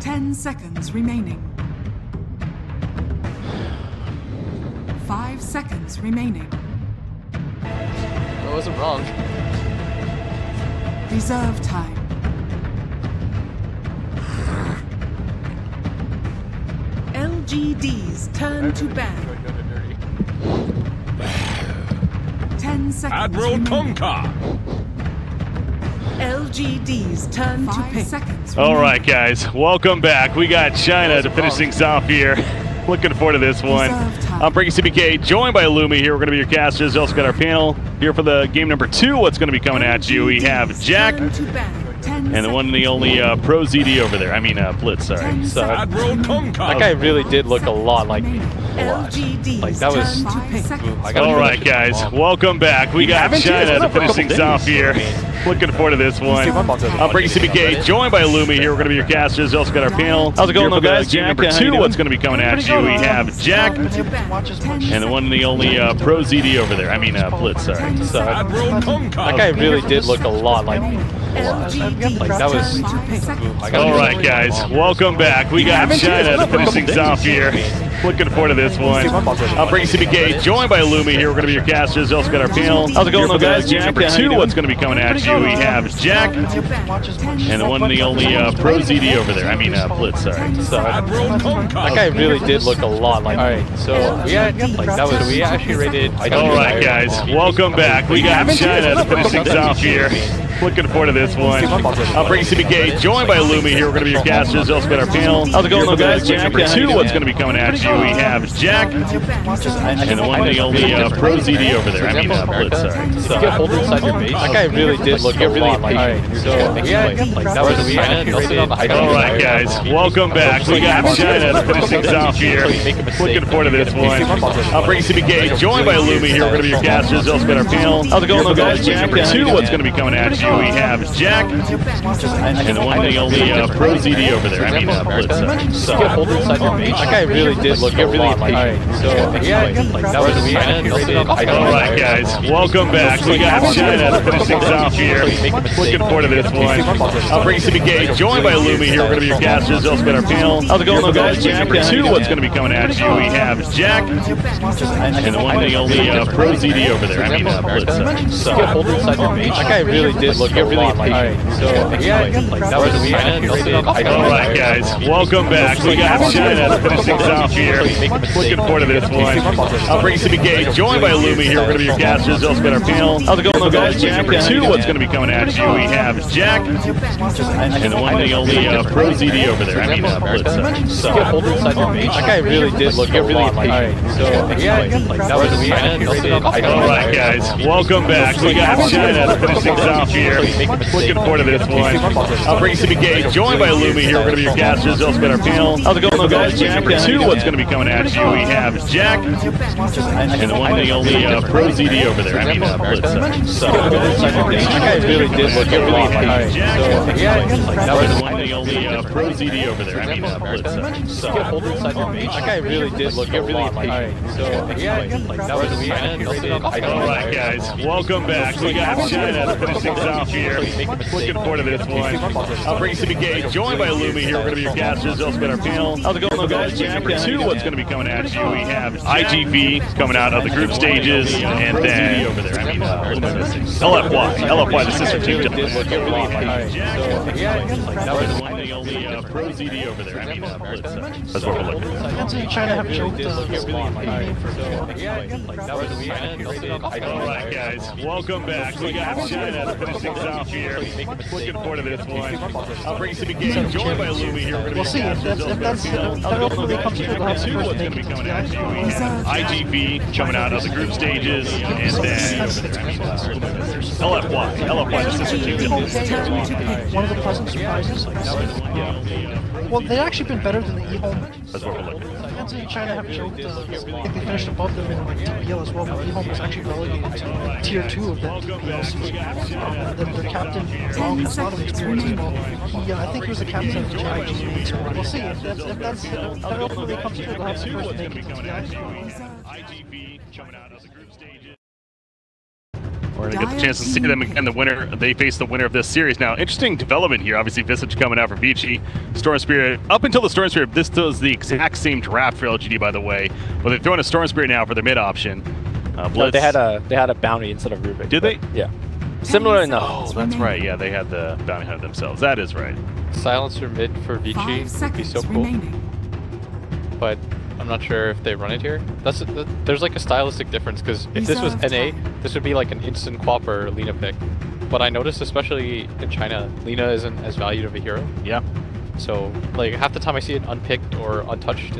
10 seconds remaining. 5 seconds remaining. I wasn't wrong. Reserve time. LGD's turn to ban. 10 seconds Admiral remaining. Tonka! LGD's turn to pick. Seconds All remaining. right, guys, welcome back. We got China to finish things off here. Looking forward to this one. I'm Breaking CBK, joined by Lumi here. We're going to be your casters. We also got our panel here for the game number 2. What's going to be coming at you? We have Jack and the one and the only Pro ZD over there. I mean, Blitz, sorry. So, Admiral Tonka! that guy really did look a lot like me. Like, that was... All right, guys, welcome back. We got China to finish things off here. Looking forward to this one. I'm Breaking CBK, joined by Lumi here. We're going to be your casters. We also got our panel. How's it going, though, guys? Game number 2. What's going to be coming at you? We have Jack and the one and the only Pro ZD over there. I mean, Blitz, sorry. So, Admiral Tonka! that guy really did look a lot like me. Like, that was... All right, guys, welcome back. We got China to finish things off here. Looking forward to this one. I'm Breaking CBK, joined by Lumi here. We're going to be your casters. We also got our panel. How's it going, though, guys? Game number 2. What's going to be coming at you? We have Jack and the one and the only Pro ZD over there. I mean, Blitz, sorry. So, Admiral Tonka! that guy really did look a lot like me. Alright, so we had, like, that was... we actually rated... All right, guys, welcome back. We got China to finish things off here. Looking forward to this one. I'm Breaking CBK, joined by Lumi here. We're going to be your casters. We also got our panel. How's it going, though, guys? Game number 2. What's going to be coming at you? We have Jack and the one and the only Pro ZD over there. I mean, Blitz, sorry. So, that guy really did look a lot like me. Alright, so we had, like, that was... we actually rated... All right, guys, welcome back. We got China to finish things off here. Looking forward to this one. I'm Breaking CBK, joined by Lumi here. We're going to be your casters. We also got our panel. How's it going, though, guys? Game number 2. What's going to be coming at you? We have Jack and the one and the only Pro ZD over there. I mean, Blitz, sorry. So, that guy really did look a lot like me. Alright, so we had, like, that was... we actually rated... All right, guys, welcome back. We got China to finish things off here. Looking forward to this one. I'm Breaking CBK, joined by Lumi here. We're going to be your casters. We also got our panel. How's it going, though, guys? Game number 2. What's going to be coming at you? We have Jack and the one and the only Pro ZD over there. I mean, Blitz, sorry. So, that guy really did look a lot like me. Alright, so we had, like, that was... we actually rated... All right, guys, welcome back. We got China to finish things off here. Looking forward to this one. I'm Breaking CBK, joined by Lumi here. We're going to be your casters. We also got our panel. How's it going, though, guys? Game number 2. What's going to be coming at you? We have Jack and the one and the only Pro ZD over there. I mean, Blitz, sorry. So, that guy really did look a lot like me. Alright, so we had, like, that was... we actually rated... All right, guys, welcome back. We got China to finish things off here. Looking forward to this one. I'm Breaking CBK, joined by Lumi here. We're going to be your casters. We also got our panel. How's it going, though, guys? Game number 2. What's going to be coming at you? We have Jack and the one and the only Pro ZD over there. I mean, Blitz, sorry. So, that guy really did look a lot like me. Alright, so we had, like, that was... the one and the only Pro ZD over there. I mean, Blitz, sorry. So, that guy really did look a lot like me. Alright, so we had, like, that was... we actually rated... All right, guys, welcome back. We got China to finish things off here. Looking forward to this one. I'm Breaking CBK, joined by Lumi here. We're going to be your casters. We also got our panel. How's it going, though, guys? Game number 2. What's going to be coming at you? We have IGV coming out of the group stages, and then over there. I mean, LFY, the sister team. Did look a lot like me. So we had, like, that was... the only Pro ZD over there. I mean, Blitz, sorry. That's what we're looking at. China have choked All right, guys, welcome back. We got China to finish things off here. Looking forward to this one. I'm Breaking CBK, joined by Lumi here. We're going to be We'll see if that ultimately comes true. They'll have to first make it. IGV coming out of the group stages, and then LFY, the sister team. One of the pleasant surprises. Well, they've actually been better than the E-Home. That's what we're looking at. China have choked. I think they finished above them in like TPL as well, but E-Home was actually relegated to Tier 2 of that TPL season. Their captain, Long, has a lot of experience as well. I think he was the captain of the IGV squad. We'll see if that ultimately comes true. They'll have to first make it to the IGV coming out of the group stages. We're going to get the chance to see them again. The winner, they face the winner of this series. Now, interesting development here. Obviously, Vici coming out for Vici. Storm Spirit, up until the Storm Spirit, this was the exact same draft for LGD, by the way. But they're throwing a Storm Spirit now for their mid option. Blitz. No, they had a bounty instead of Rubik. Did they? Yeah. Similar enough. Oh, that's right. Yeah, they had the bounty hunter themselves. That is right. Silencer mid for Vici would be so cool. But I'm not sure if they run it here. There's like a stylistic difference, because if this was NA, this would be like an instant Quap or Lina pick. But I noticed, especially in China, Lina isn't as valued of a hero. Yeah. So like half the time I see it unpicked or untouched.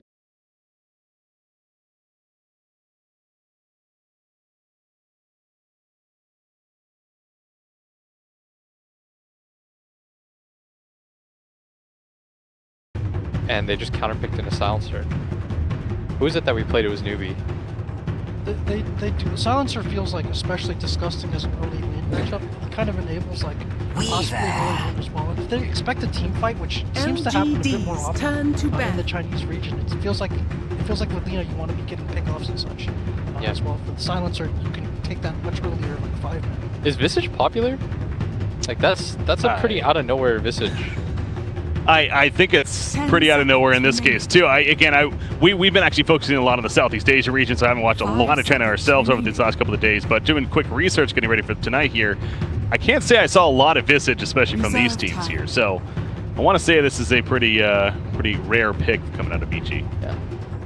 And they just counterpicked in a Silencer. Who is it that we played? It was Newbie. They do. Silencer feels like especially disgusting as an early lane matchup. It kind of enables like possibly early lane as well. And if they expect a team fight, which seems to happen a bit more often in the Chinese region, it feels like with Lina you want to be getting pickoffs and such as well. For the Silencer, you can take that much earlier, like 5 minutes. Is Visage popular? Like that's a pretty out of nowhere Visage. I think it's pretty out of nowhere in this case too. We've been actually focusing a lot on the Southeast Asia region, so I haven't watched a lot of China ourselves over these last couple of days. But doing quick research, getting ready for tonight here, I can't say I saw a lot of Visage, especially from these teams here. So I want to say this is a pretty rare pick coming out of Vici. Yeah.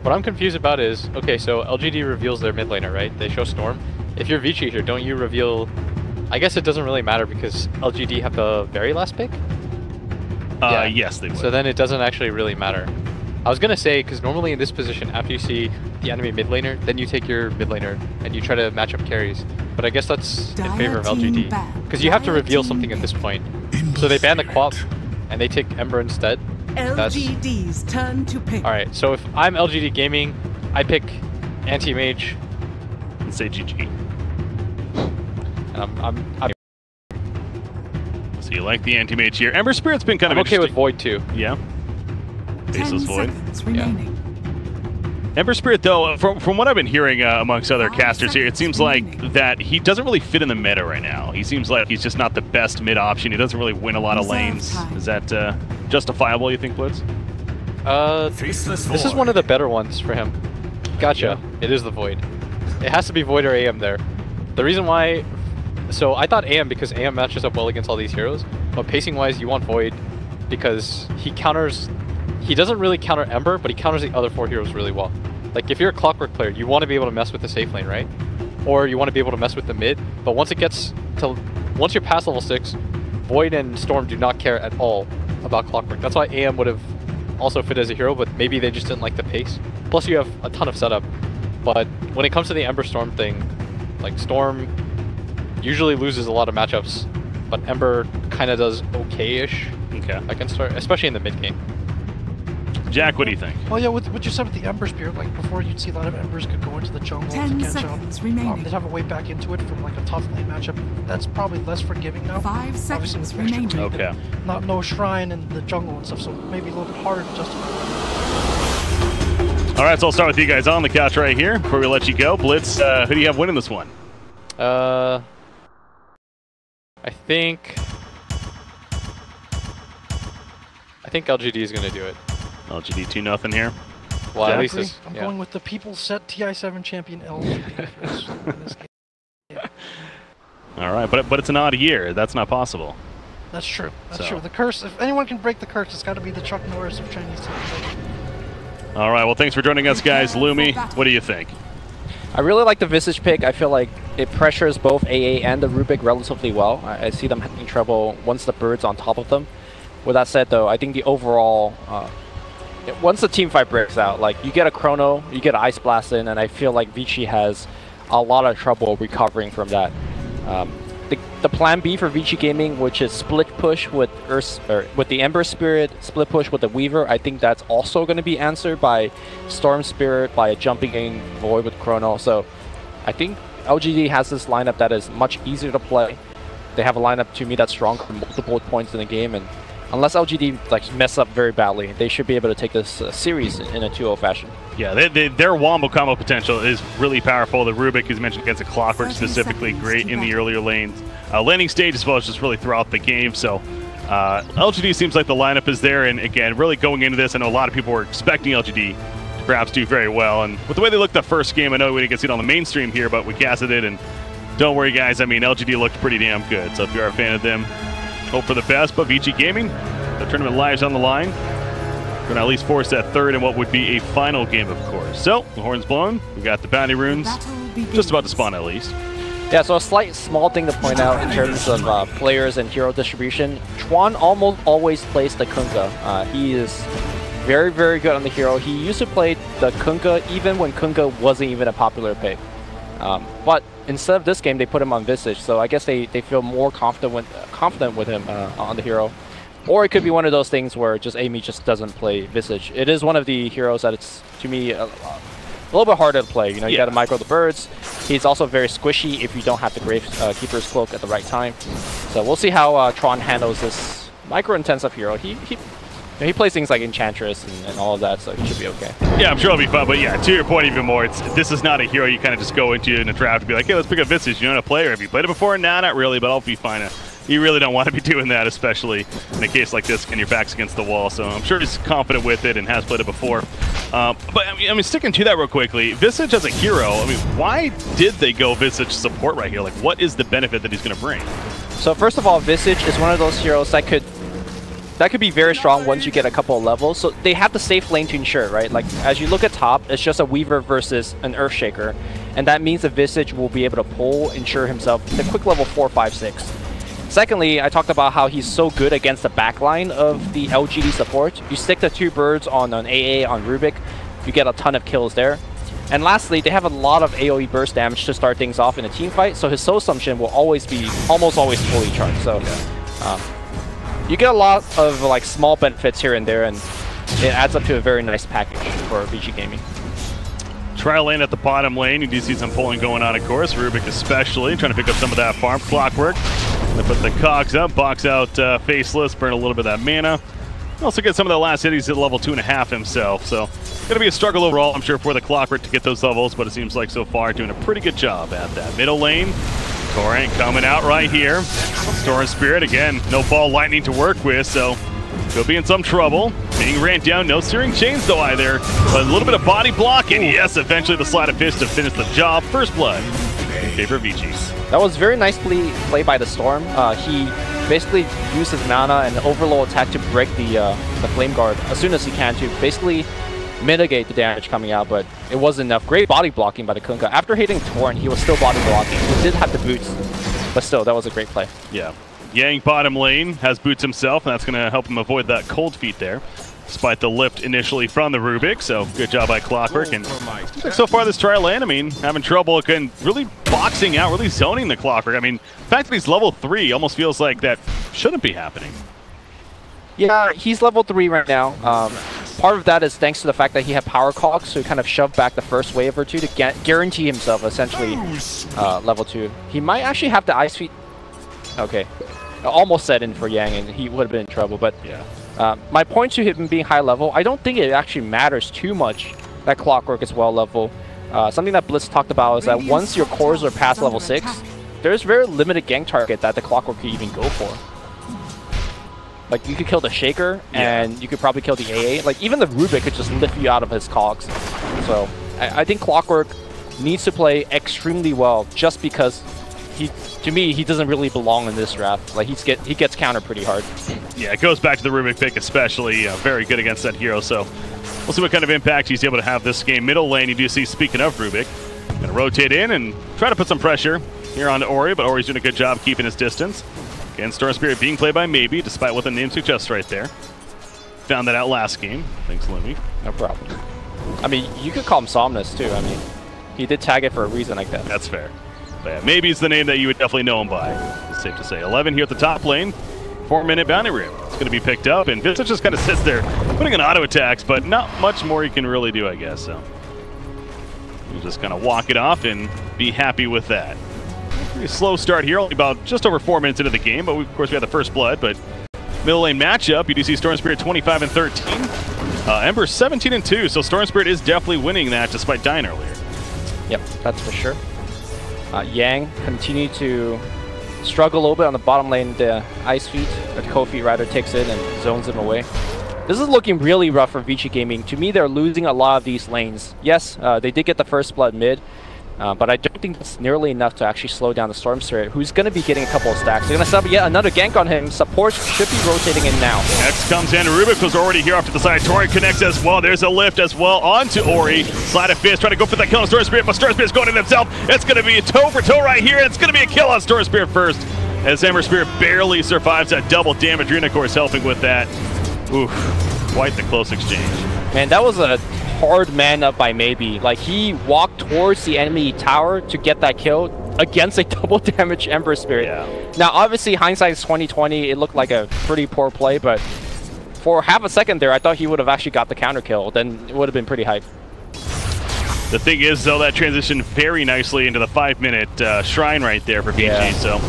What I'm confused about is, okay, so LGD reveals their mid laner, right? They show Storm. If you're Vici here, don't you reveal? I guess it doesn't really matter because LGD have the very last pick. Yeah. Yes, they would. So then it doesn't actually really matter. I was going to say, because normally in this position, after you see the enemy mid laner, then you take your mid laner and you try to match up carries. But I guess that's in favor of LGD. Because you have to reveal something at this point. So they ban the Quap and they take Ember instead. LGD's turn to pick. Alright, so if I'm Lgd-Gaming, I pick Anti-Mage. And say GG. And I'm So you like the Anti-Mage here. Ember Spirit's been kind of okay with Void too. Yeah. Faceless Void. Remaining. Ember Spirit, though, from what I've been hearing amongst other casters here, it seems like that he doesn't really fit in the meta right now. He seems like he's just not the best mid option. He doesn't really win a lot of lanes. Is that justifiable, you think, Blitz? This is one of the better ones for him. Gotcha. Yeah. It is the Void. It has to be Void or AM there. The reason why... So I thought AM because AM matches up well against all these heroes, but pacing-wise, you want Void because he counters... He doesn't really counter Ember, but he counters the other 4 heroes really well. Like, if you're a Clockwork player, you want to be able to mess with the safe lane, right? Or you want to be able to mess with the mid, but once it gets to... Once you're past level 6, Void and Storm do not care at all about Clockwork. That's why AM would have also fit as a hero, but maybe they just didn't like the pace. Plus, you have a ton of setup. But when it comes to the Ember Storm thing, like, Storm usually loses a lot of matchups, but Ember kind of does okay-ish against her, especially in the mid game. Jack, what do you think? Well, yeah, with what you said with the Ember Spear, like before you'd see a lot of Embers could go into the jungle to catch up. They'd have a way back into it from like a tough lane matchup. That's probably less forgiving now. 5 seconds remaining. Okay. No shrine in the jungle and stuff, so maybe a little bit harder to justify. All right, so I'll start with you guys on the couch right here before we let you go. Blitz, who do you have winning this one? I think LGD is going to do it. LGD 2-0 here. Well, at least I'm going with the people set TI7 champion LGD for this game. Yeah. All right, but it's an odd year. That's not possible. That's true. That's true. The curse, if anyone can break the curse, it's got to be the Chuck Norris of Chinese teams. All right, well, thanks for joining us, guys. Lumi, what do you think? I really like the Visage pick. I feel like it pressures both AA and the Rubik relatively well. I see them having trouble once the bird's on top of them. With that said, though, I think the overall... once the team fight breaks out, like, you get a Chrono, you get an Ice Blast in, and I feel like Vici has a lot of trouble recovering from that. The plan B for Vici Gaming, which is split push with with the Ember Spirit, split push with the Weaver, I think that's also going to be answered by Storm Spirit, by a jumping in Void with Chrono. So I think LGD has this lineup that is much easier to play. They have a lineup to me that's strong for multiple points in the game, and unless LGD like mess up very badly, they should be able to take this series in a 2-0 fashion. Yeah, their wombo combo potential is really powerful. The Rubik, as mentioned, against the Clockwork specifically, great in the earlier lanes. Landing stage as well as just really throughout the game. So LGD seems like the lineup is there, and again, really going into this, I know a lot of people were expecting LGD to perhaps do very well, and with the way they looked the first game, I know we didn't get to see it on the mainstream here, but we casted it, and don't worry guys, I mean, LGD looked pretty damn good, so if you are a fan of them, hope for the best. But Vici Gaming, the tournament lives on the line. Going to at least force that third in what would be a final game, of course. So, the horn's blown, we got the bounty runes just about to spawn at least. Yeah, so a small thing to point out in terms of players and hero distribution. Chuan almost always plays the Kunkka. He is very, very good on the hero. He used to play the Kunkka even when Kunkka wasn't even a popular pick. But instead of this game, they put him on Visage, so I guess they feel more confident with him on the hero. Or it could be one of those things where just Amy just doesn't play Visage. It is one of the heroes that it's, to me, a little bit harder to play. You know, you got to micro the birds. He's also very squishy if you don't have the Gravekeeper's Cloak at the right time. So we'll see how Tron handles this micro-intensive hero. He plays things like Enchantress and all of that, so he should be okay. Yeah, I'm sure it'll be fun, but yeah, to your point even more, this is not a hero you kind of just go into in a draft and be like, hey, let's pick up Visage. You know how to play, or have you played it before? Nah, not really, but I'll be fine. You really don't want to be doing that, especially in a case like this when your back's against the wall. So I'm sure he's confident with it and has played it before. But I mean, sticking to that real quickly, Visage as a hero, I mean, why did they go Visage support right here? Like, what is the benefit that he's going to bring? So first of all, Visage is one of those heroes that could be very strong once you get a couple of levels. So they have the safe lane to ensure, right? Like, as you look at top, it's just a Weaver versus an Earthshaker. And that means the Visage will be able to ensure himself the quick level 4, 5, 6. Secondly, I talked about how he's so good against the backline of the LGD support. You stick the 2 birds on an AA on Rubik, you get a ton of kills there. And lastly, they have a lot of AoE burst damage to start things off in a team fight, so his Soul Assumption will always be almost always fully charged. So you get a lot of like small benefits here and there, and it adds up to a very nice package for Vici Gaming. Trial lane at the bottom lane. You do see some pulling going on, of course. Rubik especially trying to pick up some of that farm. Clockwork. They put the cogs up, box out Faceless, burn a little bit of that mana. Also get some of that last hit. He's at level 2.5 himself, so going to be a struggle overall, I'm sure, for the Clockwork to get those levels, but it seems like so far doing a pretty good job at that. Middle lane, Torrent coming out right here. Storm Spirit, again, no ball lightning to work with, so could be in some trouble. Being ran down, no Searing Chains though either, but a little bit of body block, and yes, eventually the Sleight of Fist to finish the job. First blood in favor of Vici. That was very nicely played by the Storm. He basically used his mana and overload attack to break the Flame Guard as soon as he can to basically mitigate the damage coming out, but it wasn't enough. Great body blocking by the Kunkka. After hitting Torrent, he was still body blocking. He did have the boots, but still, that was a great play. Yeah. Yang bottom lane has boots himself, and that's going to help him avoid that cold feet there, despite the lift initially from the Rubik. So good job by Clockwork. And so far this trial lane, I mean, having trouble again, really boxing out, really zoning the Clockwork. I mean, the fact that he's level 3 almost feels like that shouldn't be happening. Yeah, he's level 3 right now. Part of that is thanks to the fact that he had power cogs, so he kind of shoved back the first wave or two to guarantee himself essentially level 2. He might actually have the Ice Feet. Okay. Almost set in for Yang, and he would have been in trouble, but yeah. My point to him being high level, I don't think it actually matters too much that Clockwork is well level. Something that Blitz talked about is that once your cores are past level 6, there's very limited gank target that the Clockwork could even go for. Like, you could kill the Shaker, and you could probably kill the AA. Like, even the Rubik could just lift you out of his cogs. So, I think Clockwork needs to play extremely well just because to me, he doesn't really belong in this draft. Like, he gets countered pretty hard. Yeah, it goes back to the Rubik pick especially. Very good against that hero, so we'll see what kind of impact he's able to have this game. Middle lane, you do see, speaking of Rubik, going to rotate in and try to put some pressure here on Ori, but Ori's doing a good job keeping his distance. Again, Storm Spirit being played by Maybe, despite what the name suggests right there. Found that out last game. Thanks, Lumi. No problem. I mean, you could call him Somnus, too. I mean, he did tag it for a reason like that. That's fair. But yeah, Maybe it's the name that you would definitely know him by. It's safe to say. 11 here at the top lane. 4-minute bounty room. It's going to be picked up, and Vici just kind of sits there, putting in auto attacks, but not much more he can really do, I guess. So you just kind of walk it off and be happy with that. Pretty slow start here, only about just over 4 minutes into the game, but of course we had the first blood, but middle lane matchup. You do see Storm Spirit 25 and 13. Ember 17 and 2. So Storm Spirit is definitely winning that despite dying earlier. Yep, that's for sure. Yang continue to struggle a little bit on the bottom lane. The Ice Feet, or the Cold Feet rather, takes it and zones him away. This is looking really rough for Vici Gaming. To me, they're losing a lot of these lanes. Yes, they did get the first blood mid, but I don't think that's nearly enough to actually slow down the Storm Spirit, who's going to be getting a couple of stacks. They're going to set up yet another gank on him. Support should be rotating in now. X comes in. Rubik was already here off to the side. Tori connects as well. There's a lift as well onto Ori. Slide of Fist trying to go for that kill on Storm Spirit, but Storm Spirit's going in himself. It's going to be a toe for toe right here. It's going to be a kill on Storm Spirit first, as Ember Spirit barely survives that double damage. Runa, of course, helping with that. Oof, quite the close exchange. Man, that was a hard man up by Maybe. Like, he walked towards the enemy tower to get that kill against a double damage Ember Spirit. Yeah. Now, obviously, hindsight's 2020. It looked like a pretty poor play, but for half a second there, I thought he would have actually got the counter kill. Then it would have been pretty hype. The thing is, though, that transitioned very nicely into the 5-minute shrine right there for Vici. Yeah. So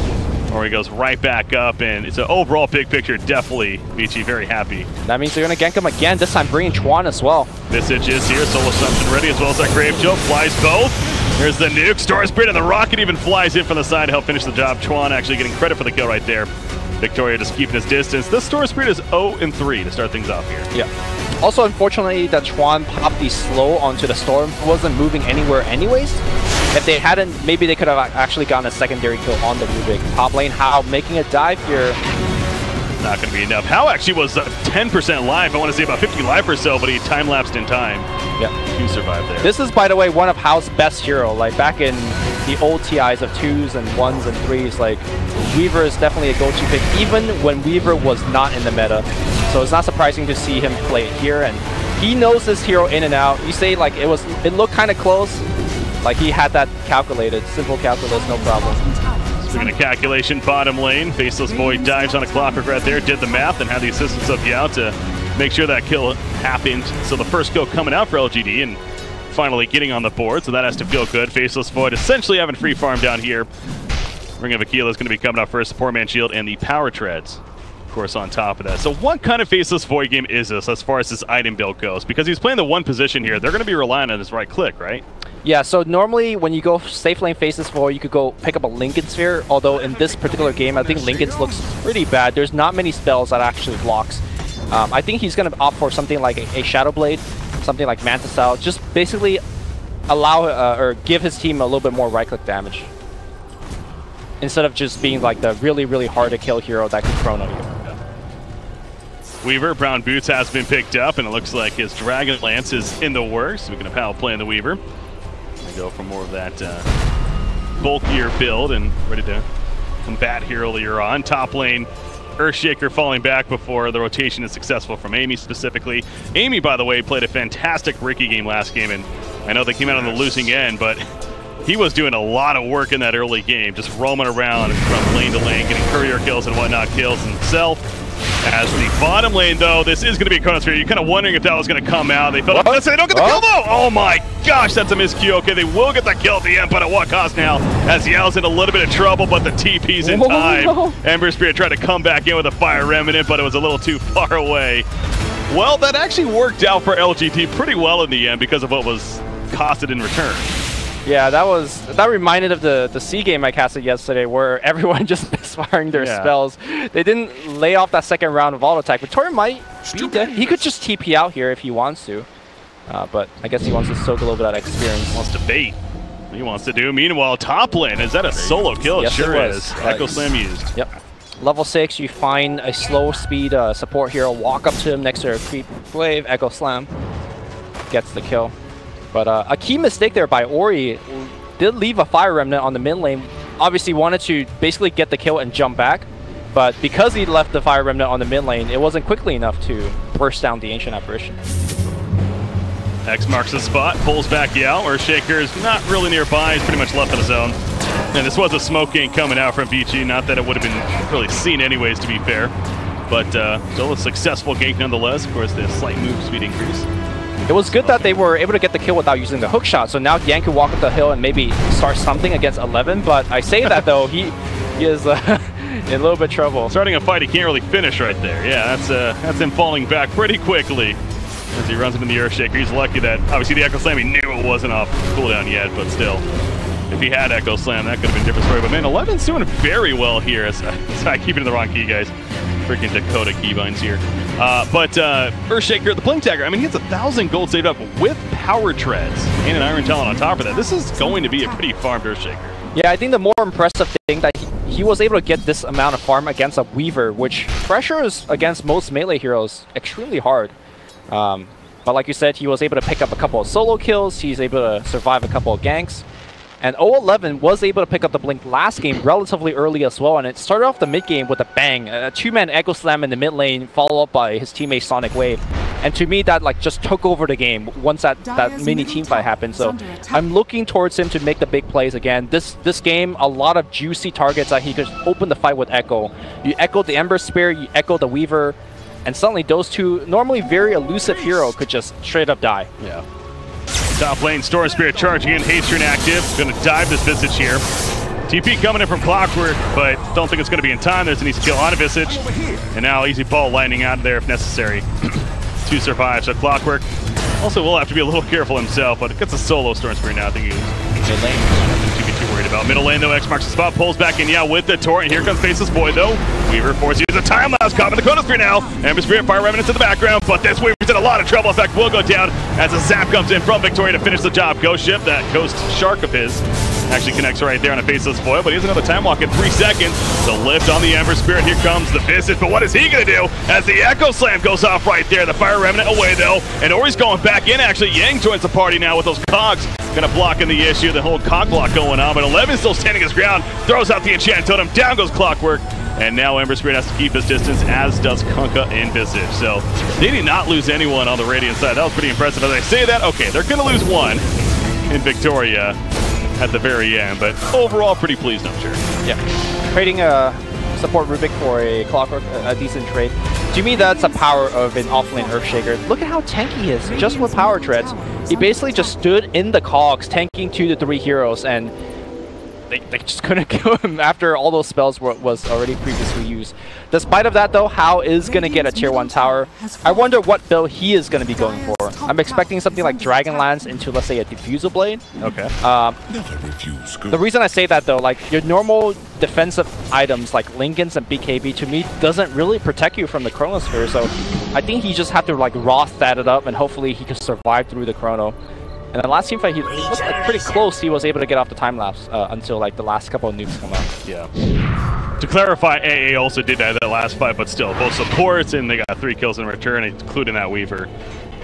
Ori goes right back up, and it's an overall big picture. Definitely Vici very happy. That means they're going to gank him again, this time bringing Chuan as well. Visage is here, Soul Assumption ready, as well as that Grave Chill. Flies both. There's the nuke. Storm Spirit, and the rocket even flies in from the side to help finish the job. Chuan actually getting credit for the kill right there. Victoria just keeping his distance. This Storm Spirit is 0-3 to start things off here. Yeah. Also, unfortunately, that Chuan popped the slow onto the Storm. He wasn't moving anywhere anyways. If they hadn't, maybe they could have actually gotten a secondary kill on the Rubik. Top lane, How making a dive here. Not going to be enough. How actually was 10% live. I want to say about 50 live or so, but he time-lapsed in time. Yeah. To survive there. This is, by the way, one of Hao's best hero. Like, back in the old TIs of 2s and 1s and 3s, like, Weaver is definitely a go-to pick, even when Weaver was not in the meta. So it's not surprising to see him play it here, and he knows this hero in and out. You say, like, it looked kind of close. Like, he had that calculated. Simple calculus, no problem. Speaking of calculation, bottom lane, Faceless Void dives on a clockwork right there, did the math, and had the assistance of Yao to make sure that kill happened. So the first kill coming out for LGD, and finally getting on the board, so that has to feel good. Faceless Void essentially having free farm down here. Ring of Aquila is going to be coming out first, the Poor Man Shield, and the Power Treads, of course, on top of that. So what kind of Faceless Void game is this as far as this item build goes? Because he's playing the one position here, they're going to be relying on his right click, right? Yeah, so normally when you go safe lane Faceless Void, you could go pick up a Lincoln Sphere, although in this particular game, I think Lincoln's looks pretty bad. There's not many spells that actually blocks. I think he's going to opt for something like a Shadow Blade, something like Manta Style, just basically allow or give his team a little bit more right-click damage, instead of just being like the really, really hard-to-kill hero that can chrono you. Weaver, Brown Boots has been picked up, and it looks like his Dragon Lance is in the works. We can have Hal playing the Weaver. Go for more of that bulkier build and ready to combat here earlier on. Top lane, Earthshaker falling back before the rotation is successful from Amy specifically. Amy, by the way, played a fantastic Ricky game last game, and I know they came out on the losing end, but he was doing a lot of work in that early game, just roaming around from lane to lane, getting courier kills and whatnot, kills himself. As the bottom lane, though, this is going to be a Chronosphere. You're kind of wondering if that was going to come out. They felt like they don't get the kill, though. Oh my gosh, that's a miscue. Okay, they will get the kill at the end, but at what cost now? As Yao's in a little bit of trouble, but the TP's in time. No. Ember Spirit tried to come back in with a Fire Remnant, but it was a little too far away. Well, that actually worked out for LGT pretty well in the end because of what was costed in return. Yeah, that reminded of the C game I casted yesterday, where everyone just misfiring their spells. They didn't lay off that second round of auto attack. Victoria might be dead. He could just TP out here if he wants to, but I guess he wants to soak a little bit of that experience. Wants to bait. He wants to do. Meanwhile, top lane, is that a solo kill? Yes, sure it is. Echo Slam used. Yep. Level 6, you find a slow speed support hero, walk up to him next to a creep wave, Echo Slam, gets the kill. But a key mistake there by Ori, did leave a Fire Remnant on the mid lane. Obviously wanted to basically get the kill and jump back, but because he left the Fire Remnant on the mid lane, it wasn't quickly enough to burst down the Ancient Apparition. X marks the spot, pulls back Yao. Earthshaker's not really nearby, he's pretty much left on his own. And this was a smoke gank coming out from Vici, not that it would have been really seen anyways, to be fair. But still a successful gank nonetheless. Of course, the slight move speed increase. It was good that they were able to get the kill without using the hook shot, so now Yang can walk up the hill and maybe start something against 11, but I say that though, he is in a little bit of trouble. Starting a fight he can't really finish right there. Yeah, that's him falling back pretty quickly as he runs into the Earthshaker. He's lucky that, obviously, the Echo Slam, he knew it wasn't off cooldown yet, but still. If he had Echo Slam, that could have been a different story. But man, 11's doing very well here. I keep it in the wrong key, guys. Freaking Dakota keybinds here. But Earthshaker, the Blink Dagger, I mean, he has 1,000 gold saved up with Power Treads and an Iron Talon on top of that. This is going to be a pretty farmed Earthshaker. Yeah, I think the more impressive thing that he was able to get this amount of farm against a Weaver, which pressures against most melee heroes extremely hard. But like you said, he was able to pick up a couple of solo kills. He's able to survive a couple of ganks. And 011 was able to pick up the Blink last game relatively early as well, and it started off the mid game with a bang. A two-man Echo Slam in the mid lane, followed up by his teammate Sonic Wave. And to me, that like just took over the game once that mini team fight happened. So I'm looking towards him to make the big plays again. This game, a lot of juicy targets that he could open the fight with Echo. You echo the Ember Spear, you echo the Weaver, and suddenly those two, normally very elusive hero, could just straight up die. Yeah. Top lane, Storm Spirit charging in, Haste active. Gonna dive this Visage here. TP coming in from Clockwork, but don't think it's gonna be in time. There's an easy kill on a Visage. And now Easy Ball landing out there if necessary to survive. So Clockwork also will have to be a little careful himself, but it gets a solo Storm Spirit now. I think he's mid lane. Nothing to be too worried about. Middle lane though, X marks the spot, pulls back in, yeah, with the torrent. And here comes Faceless Void though. Weaver forces a time lapse, caught in the Chrono Spear now. Ember Spirit, Fire Remnants in the background, but this Weaver's in a lot of trouble. In fact, will go down as a zap comes in from Victoria to finish the job. Ghost Ship, that Ghost Shark of his, actually connects right there on a Faceless Void, but he has another time walk in 3 seconds. The lift on the Ember Spirit, here comes the Visage, but what is he gonna do as the Echo Slam goes off right there? The Fire Remnant away though, and Ori's going back in actually. Yang joins the party now with those cogs, gonna block in the issue, the whole cog block going on, but 11 still standing his ground, throws out the Enchant Totem, down goes Clockwork, and now Ember Spirit has to keep his distance, as does Kunkka and Visage. So they did not lose anyone on the Radiant side. That was pretty impressive. As I say that, okay, they're gonna lose one in Victoria at the very end, but overall pretty pleased, I'm sure. Yeah, trading support Rubik for a Clockwork, a decent trade. To me, that's the power of an offlane Earthshaker. Look at how tanky he is, just with Power Treads. He basically just stood in the cogs, tanking 2 to 3 heroes, and they just couldn't kill him after all those spells was already previously used. Despite of that though, Hao is going to get a tier 1 tower. I wonder what build he is going to be going for. I'm expecting something like Dragonlance into, let's say, a Diffusal Blade. Okay. The reason I say that though, like your normal defensive items like Linken's and BKB to me doesn't really protect you from the Chronosphere, so I think he just have to like Roth that it up and hopefully he can survive through the Chrono. And the last team fight, he looked like pretty close. He was able to get off the time lapse until like the last couple of nukes come out. Yeah. To clarify, AA also did that last fight, but still, both supports, and they got 3 kills in return, including that Weaver,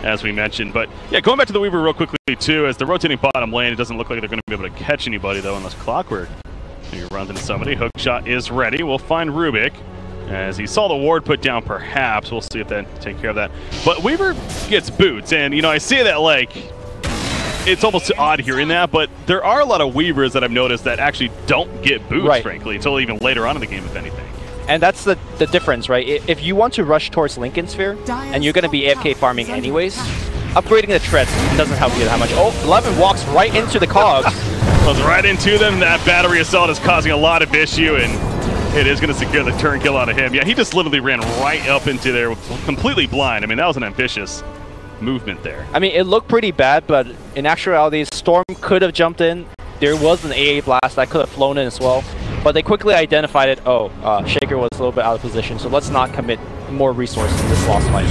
as we mentioned. But yeah, going back to the Weaver real quickly too, as the rotating bottom lane, it doesn't look like they're going to be able to catch anybody though, unless Clockwork runs into somebody. Hook shot is ready. We'll find Rubik. As he saw the ward put down, perhaps. We'll see if that take care of that. But Weaver gets boots, and you know, I say that like, it's almost odd hearing that, but there are a lot of Weavers that I've noticed that actually don't get boots, frankly, until even later on in the game, if anything. And that's the difference, right? If you want to rush towards Linken Sphere, and you're going to be AFK farming anyways, upgrading the treads doesn't help you that much. Oh, 11 walks right into the cogs. Goes right into them. That battery assault is causing a lot of issue, and it is going to secure the turn kill out of him. Yeah, he just literally ran right up into there, completely blind. I mean, that was an ambitious movement there. I mean, it looked pretty bad, but in actuality, Storm could have jumped in. There was an AA blast that could have flown in as well, but they quickly identified it. Oh, Shaker was a little bit out of position, so let's not commit more resources to this lost fight.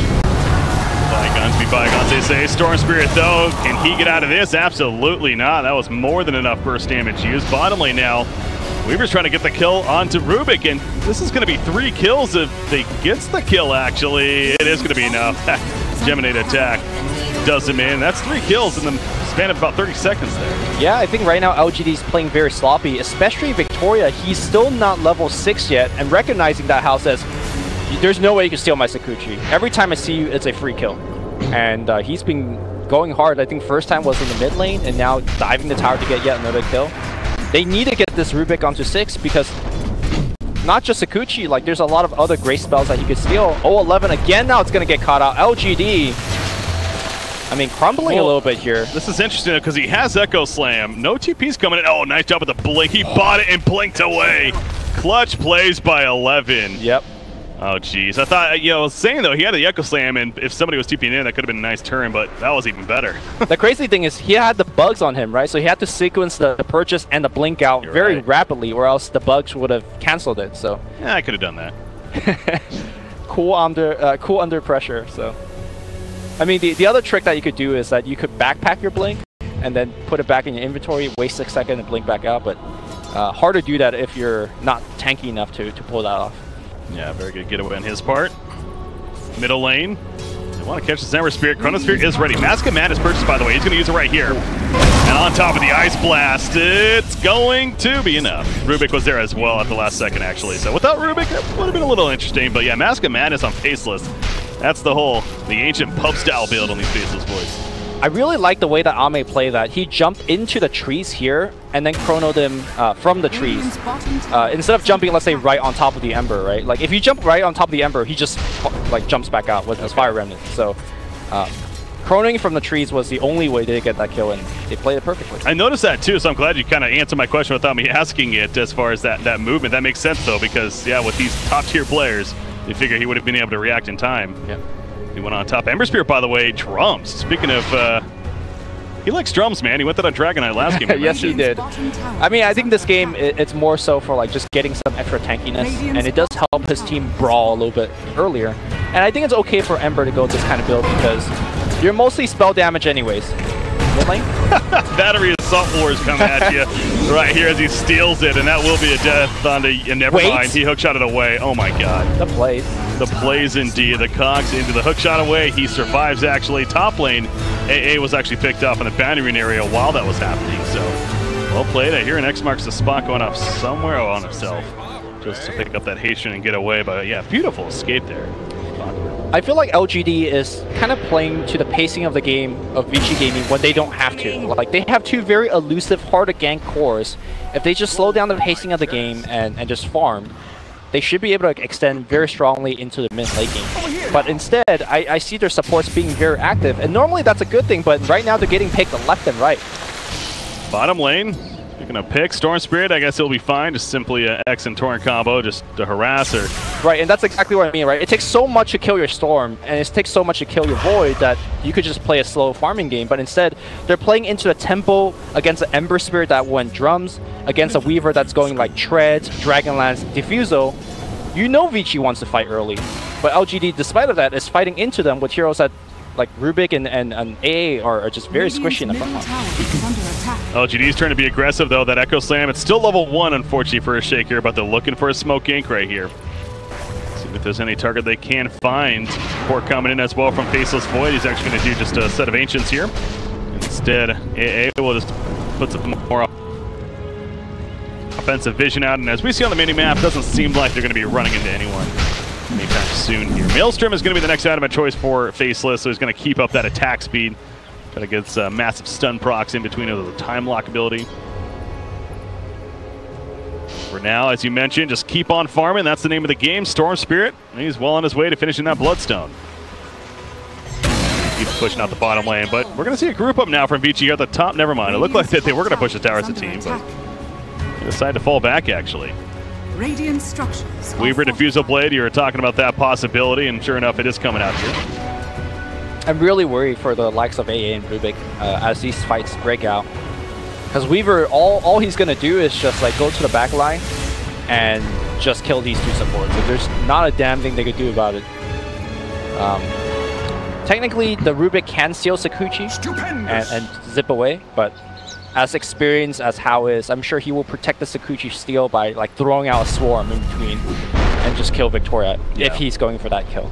Bygones be bygones, they say. Storm Spirit, though, can he get out of this? Absolutely not. That was more than enough burst damage used. Bottom lane now, Weaver's trying to get the kill onto Rubik, and this is going to be 3 kills if they gets the kill, actually. It is going to be enough. Geminate attack does him in. That's 3 kills in the span of about 30 seconds there. Yeah, I think right now LGD's playing very sloppy, especially Victoria. He's still not level 6 yet, and recognizing that, Hal says, there's no way you can steal my Sakuchi. Every time I see you, it's a free kill. And he's been going hard. I think first time was in the mid lane, and now diving the tower to get yet another kill. They need to get this Rubik onto 6 because not just Sakuchi, like there's a lot of other grace spells that he could steal. 011 again, now it's going to get caught out. LGD, I mean, crumbling a little bit here. This is interesting because he has Echo Slam. No TP's coming in. Oh, nice job with the blink. He bought it and blinked away. Clutch plays by 11. Yep. Oh, jeez. I thought, I was saying, though, he had the Echo Slam, and if somebody was TPing in, that could have been a nice turn, but that was even better. The crazy thing is he had the bugs on him, right? So he had to sequence the purchase and the blink out very rapidly, or else the bugs would have canceled it. So yeah, I could have done that. cool under pressure. So I mean, the other trick that you could do is that you could backpack your blink and then put it back in your inventory, wait 6 seconds and blink back out, but hard to do that if you're not tanky enough to pull that off. Yeah, very good getaway on his part. Middle lane. They want to catch the Ember Spirit. Chronosphere is ready. Mask of Madness purchased, by the way. He's going to use it right here. And on top of the Ice Blast, it's going to be enough. Rubik was there as well at the last second, actually. So without Rubik, that would have been a little interesting. But yeah, Mask of Madness on Faceless. That's the ancient pub-style build on these Faceless Voids. I really like the way that Ame played that. He jumped into the trees here and then chronoed him from the trees. Instead of jumping, let's say, right on top of the Ember, right? Like, if you jump right on top of the Ember, he just, like, jumps back out with his Fire Remnant. So, chronoing from the trees was the only way to get that kill, and they played it perfectly. I noticed that, too, so I'm glad you kind of answered my question without me asking it as far as that movement. That makes sense, though, because, yeah, with these top-tier players, they figure he would have been able to react in time. Yeah. He went on top. Ember Spirit, by the way, drums. Speaking of, he likes drums, man. He went that on Dragon Knight last game. Yes, he did. I mean, I think this game, it's more so for like just getting some extra tankiness, and it does help his team brawl a little bit earlier. And I think it's okay for Ember to go this kind of build because you're mostly spell damage anyways. Battery Assault Wars coming at you right here as he steals it, and that will be a death on the... And never mind, he hookshot it away. Oh my god. The plays. The plays indeed. The cogs into the hookshot away. He survives actually. Top lane, AA was actually picked up in the boundary area while that was happening, so well played. I hear an X marks the spot going off somewhere on himself just to pick up that Haitian and get away, but yeah, beautiful escape there. I feel like LGD is kind of playing to the pacing of the game of Vici Gaming when they don't have to. Like, they have two very elusive, hard-to-gank cores. If they just slow down the pacing of the game and just farm, they should be able to extend very strongly into the mid-late game. But instead, I see their supports being very active, and normally that's a good thing, but right now they're getting picked left and right. Bottom lane, picking a pick. Storm Spirit, I guess it'll be fine. Just simply an X and Torrent combo just to harass her. Right, and that's exactly what I mean, right? It takes so much to kill your Storm, and it takes so much to kill your Void that you could just play a slow farming game, but instead, they're playing into the tempo against an Ember Spirit that went drums, against a Weaver that's going like Treads, Dragonlance, Diffusal. You know Vici wants to fight early, but LGD, despite of that, is fighting into them with heroes that like Rubik and AA are just very squishy in the front line. LGD's trying to be aggressive though. That Echo Slam, it's still level 1 unfortunately for a Shaker, but they're looking for a Smoke Ink right here. See if there's any target they can find. Port coming in as well from Faceless Void. He's actually going to do just a set of Ancients here. Instead, AA will just put some more offensive vision out, and as we see on the mini-map, doesn't seem like they're going to be running into anyone anytime soon here. Maelstrom is going to be the next item of choice for Faceless, so he's going to keep up that attack speed. Try to get massive stun procs in between of the time lock ability. For now, as you mentioned, just keep on farming. That's the name of the game. Storm Spirit, he's well on his way to finishing that Bloodstone. Keeps pushing out the bottom lane, but we're going to see a group up now from Vici at the top. Never mind. It looked like that they were going to push the tower as a team, but they decided to fall back, actually. Radiant structures. Weaver Diffusal Blade, you were talking about that possibility, and sure enough, it is coming out here. I'm really worried for the likes of AA and Rubik as these fights break out. Because Weaver, all he's going to do is just like go to the back line and just kill these two supports. So there's not a damn thing they could do about it. Technically, the Rubik can steal Sakuchi and zip away, but as experienced as Hao is, I'm sure he will protect the Sakuchi steal by like throwing out a swarm in between and just kill Victoria if he's going for that kill.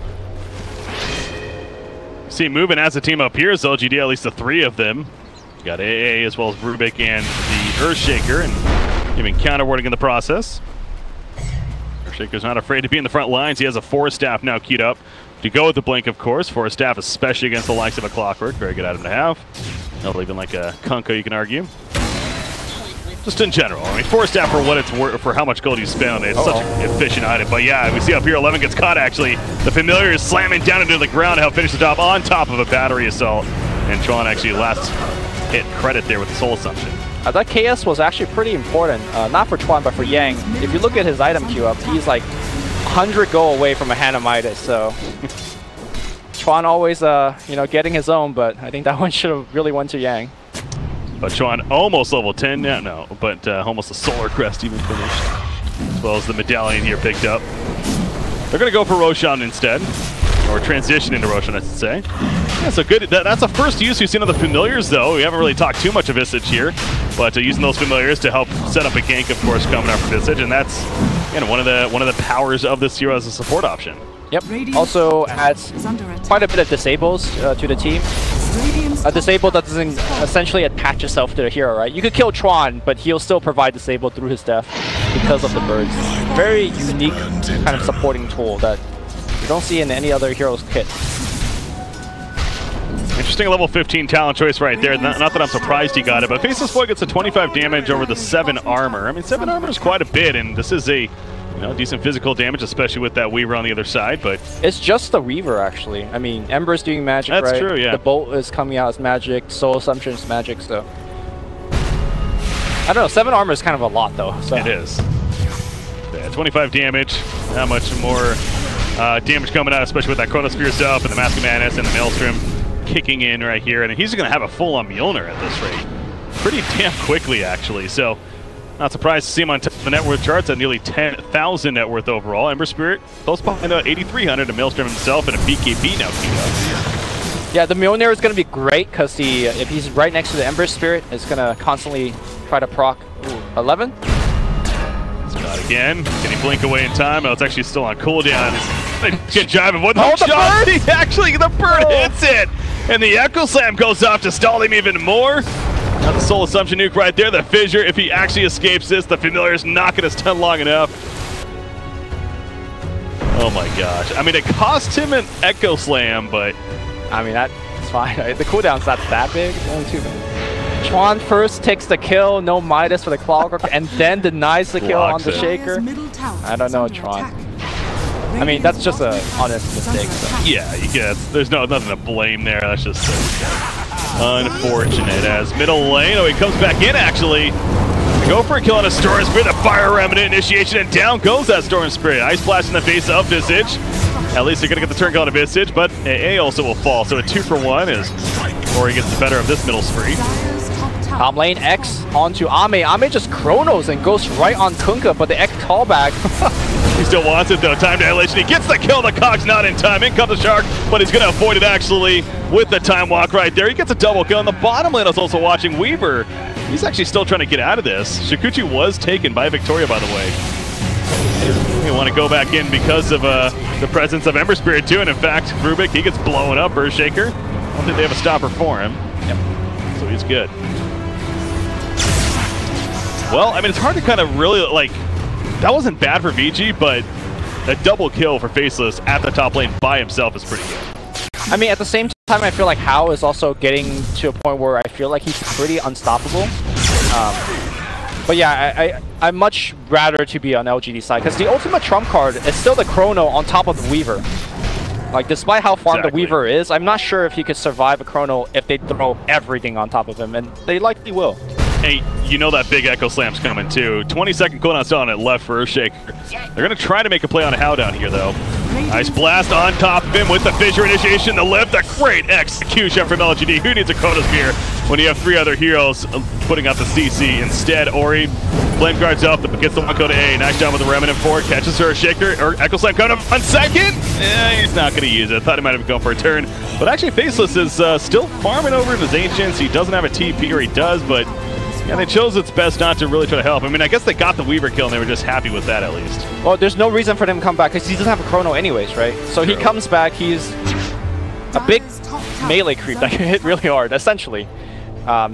See, moving as a team up here is LGD, at least the 3 of them. You got AA as well as Rubik and the Earthshaker, and even counterwarding in the process. Earthshaker's not afraid to be in the front lines. He has a Force Staff now queued up to go with the Blink, of course. Force Staff, especially against the likes of a Clockwork. Very good item to have. Not even like a Kunkka, you can argue. Just in general. I mean, Force Staff, for what it's worth, for how much gold you spend on it, it's such an efficient item. But yeah, we see up here, 11 gets caught, actually. The Familiar is slamming down into the ground to help finish the job on top of a Battery Assault. And Tron actually last hit credit there with the Soul Assumption. That KS was actually pretty important, not for Chuan, but for Yang. If you look at his item queue up, he's like 100 go away from a Hanamitis, so... Chuan always, you know, getting his own, but I think that one should have really went to Yang. But Chuan almost level 10 now, no, but almost a Solar Crest even finished, as well as the medallion here picked up. They're going to go for Roshan instead, or transition into Roshan, I should say. Yeah, so good. That's the first use we've seen of the familiars, though. We haven't really talked too much of Visage here, but using those familiars to help set up a gank, of course, coming up for Visage, and that's one of the powers of this hero as a support option. Yep. Also adds quite a bit of disables to the team. A disable that doesn't essentially attach itself to the hero, right? You could kill Chuan, but he'll still provide disable through his death because of the birds. Very unique kind of supporting tool that you don't see in any other hero's kit. Interesting level 15 talent choice right there. Not that I'm surprised he got it, but Faceless Void gets a 25 damage over the 7 armor. I mean, 7 armor is quite a bit, and this is a decent physical damage, especially with that Weaver on the other side, but... It's just the Weaver, actually. I mean, Ember's doing magic, right? That's true, yeah. The Bolt is coming out as magic, Soul Assumption is magic, so... I don't know, 7 armor is kind of a lot, though. So. It is. Yeah, 25 damage, not much more damage coming out, especially with that Chronosphere itself and the Mask of Madness and the Maelstrom kicking in right here, and he's going to have a full-on Mjolnir at this rate. Pretty damn quickly, actually, so... Not surprised to see him on the net worth charts at nearly 10,000 net worth overall. Ember Spirit close behind 8,300, a Maelstrom himself, and a BKB now queued up. Yeah, the Mjolnir is going to be great because if he's right next to the Ember Spirit, it's going to constantly try to proc. Ooh, 11? Not again. Can he blink away in time? Oh, it's actually still on cooldown. Get jiving with the shot. He actually, the bird hits it, and the Echo Slam goes off to stall him even more. Not the Soul Assumption nuke right there. The Fissure, if he actually escapes this, the Familiar is not going to stun long enough. Oh my gosh. I mean, it cost him an Echo Slam, but... I mean, that's fine. The cooldown's not that big. It's only 2 minutes. Chuan first takes the kill, no Midas for the Clockwork, and then denies the kill on the Shaker. I don't know, Chuan. I mean, that's just an honest mistake. So. Yeah, you get. There's nothing to blame there. That's just unfortunate. As middle lane, he comes back in actually. Go for a kill on a Storm Spirit, the Fire Remnant initiation, and down goes that Storm Spirit. Ice Blast in the face of Visage. At least they're going to get the turn kill on a Visage, but AA also will fall. So a 2-for-1 as Rory gets the better of this middle spree. Top lane X onto Ame. Ame just chronos and goes right on Kunkka, but the X callback. He still wants it though. Time dilation. He gets the kill. The Cog's not in time. In comes the Shark, but he's going to avoid it actually with the time walk right there. He gets a double kill. And the bottom lane is also watching Weaver. He's actually still trying to get out of this. Shikuchi was taken by Victoria, by the way. We want to go back in because of the presence of Ember Spirit too. And in fact, Rubik, he gets blown up. Earthshaker. I don't think they have a stopper for him. Yep. So he's good. Well, I mean, it's hard to kind of really, like, that wasn't bad for Vici, but a double kill for Faceless at the top lane by himself is pretty good. I mean, at the same time, I feel like Hao is also getting to a point where I feel like he's pretty unstoppable. But yeah, I'd much rather to be on LGD side, because the ultimate trump card is still the Chrono on top of the Weaver. Like, despite how farmed the Weaver is, I'm not sure if he could survive a Chrono if they throw everything on top of him, and they likely will. Hey, you know that big Echo Slam's coming too. 20-second cooldown still on it left for Earthshaker. They're going to try to make a play on a Hao down here, though. Ice Blast on top of him with the Fissure initiation, the lift, a great execution from LGD. Who needs a Chronosphere when you have 3 other heroes putting out the CC? Instead, Ori flame guards up, gets the 1 go to A. Nice job with the Remnant 4, catches Earthshaker. Echo Slam coming up on second. He's not going to use it. Thought he might have gone for a turn. But actually, Faceless is still farming over his Ancients. He doesn't have a TP, or he does, but yeah, they chose it's best not to really try to help. I mean, I guess they got the Weaver kill and they were just happy with that at least. Well, there's no reason for them to come back because he doesn't have a Chrono anyways, right? So True. He comes back, he's a big melee creep that can hit really hard, essentially.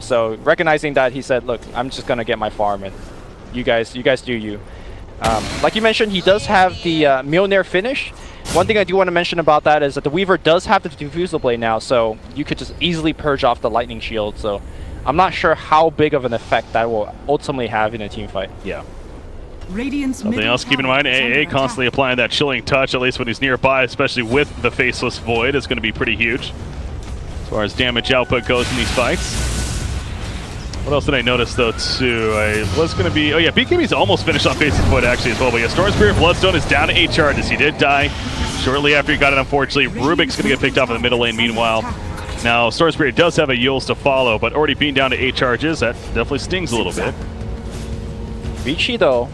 So recognizing that, he said, look, I'm just going to get my farm and you guys do you. Like you mentioned, he does have the Mjolnir finish. One thing I do want to mention about that is that the Weaver does have the Diffusal Blade now, so you could just easily purge off the Lightning Shield. So I'm not sure how big of an effect that will ultimately have in a team fight. Yeah. Something else to keep in mind, AA constantly applying that chilling touch, at least when he's nearby, especially with the Faceless Void, is going to be pretty huge as far as damage output goes in these fights. What else did I notice, though, too? I was going to be... Oh, yeah, BKB's almost finished on Face's foot, actually, as well. But yeah, Storm Spirit Bloodstone is down to 8 charges. He did die shortly after he got it, unfortunately. Rubik's going to get picked off in the middle lane, meanwhile. Now, Storm Spirit does have a Yules to follow, but already being down to 8 charges, that definitely stings a little bit. Vici, though,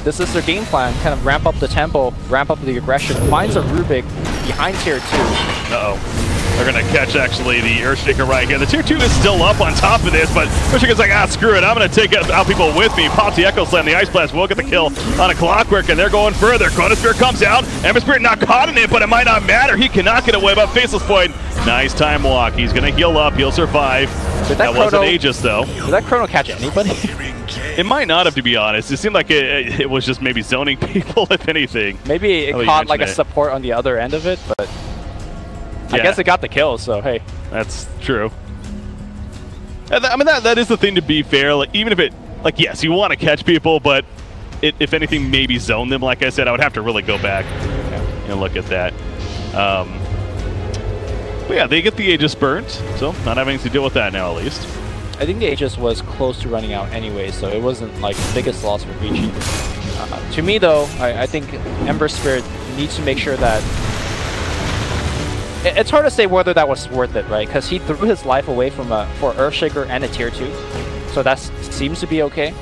this is their game plan. Kind of ramp up the tempo, ramp up the aggression. Finds a Rubik behind tier 2. Uh-oh. They're going to catch, actually, the Earthshaker right here. The tier 2 is still up on top of this, but Earthshaker's like, ah, screw it. I'm going to take out people with me. Pops the Echo Slam. The Ice Blast will get the kill on a Clockwork, and they're going further. Chronosphere comes out. Ember Spirit not caught in it, but it might not matter. He cannot get away, but Faceless Void, nice time walk. He's going to heal up. He'll survive. That wasn't Aegis, though. Did that Chrono catch anybody? It might not have, to be honest. It seemed like it was just maybe zoning people, if anything. Maybe it caught like a support on the other end of it, but yeah. I guess it got the kill, so hey. That's true. I mean, that is the thing, to be fair. Like, even if it, like, yes, you want to catch people, but if anything, maybe zone them. Like I said, I would have to really go back and look at that. But yeah, they get the Aegis burnt, so not having to deal with that now, at least. I think the Aegis was close to running out anyway, so it wasn't like the biggest loss for Vici. To me, though, I think Ember Spirit needs to make sure that... It's hard to say whether that was worth it, right? Because he threw his life away from for Earthshaker and a tier 2, so that seems to be okay.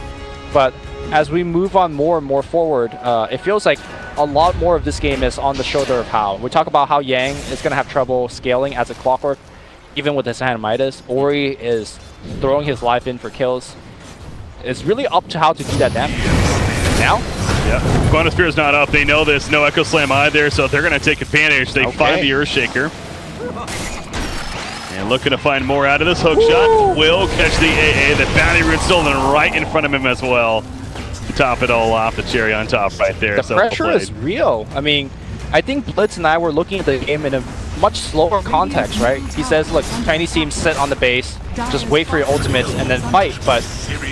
But as we move on more and more forward, it feels like a lot more of this game is on the shoulder of Hao. We talk about how Yang is going to have trouble scaling as a Clockwork, even with his Hanamitis. Ori is throwing his life in for kills. It's really up to Hao to do that damage. Now? Yeah, Chronosphere's not up. They know this. No Echo Slam either, so they're going to take advantage. They find the Earthshaker. And looking to find more out of this hook shot. Will catch the AA. The bounty rune stolen right in front of him as well. To top it all off, the cherry on top right there. The pressure is real. I mean, I think Blitz and I were looking at the game in a much slower context, right? He says, look, Chinese team sit on the base, just wait for your ultimates and then fight. But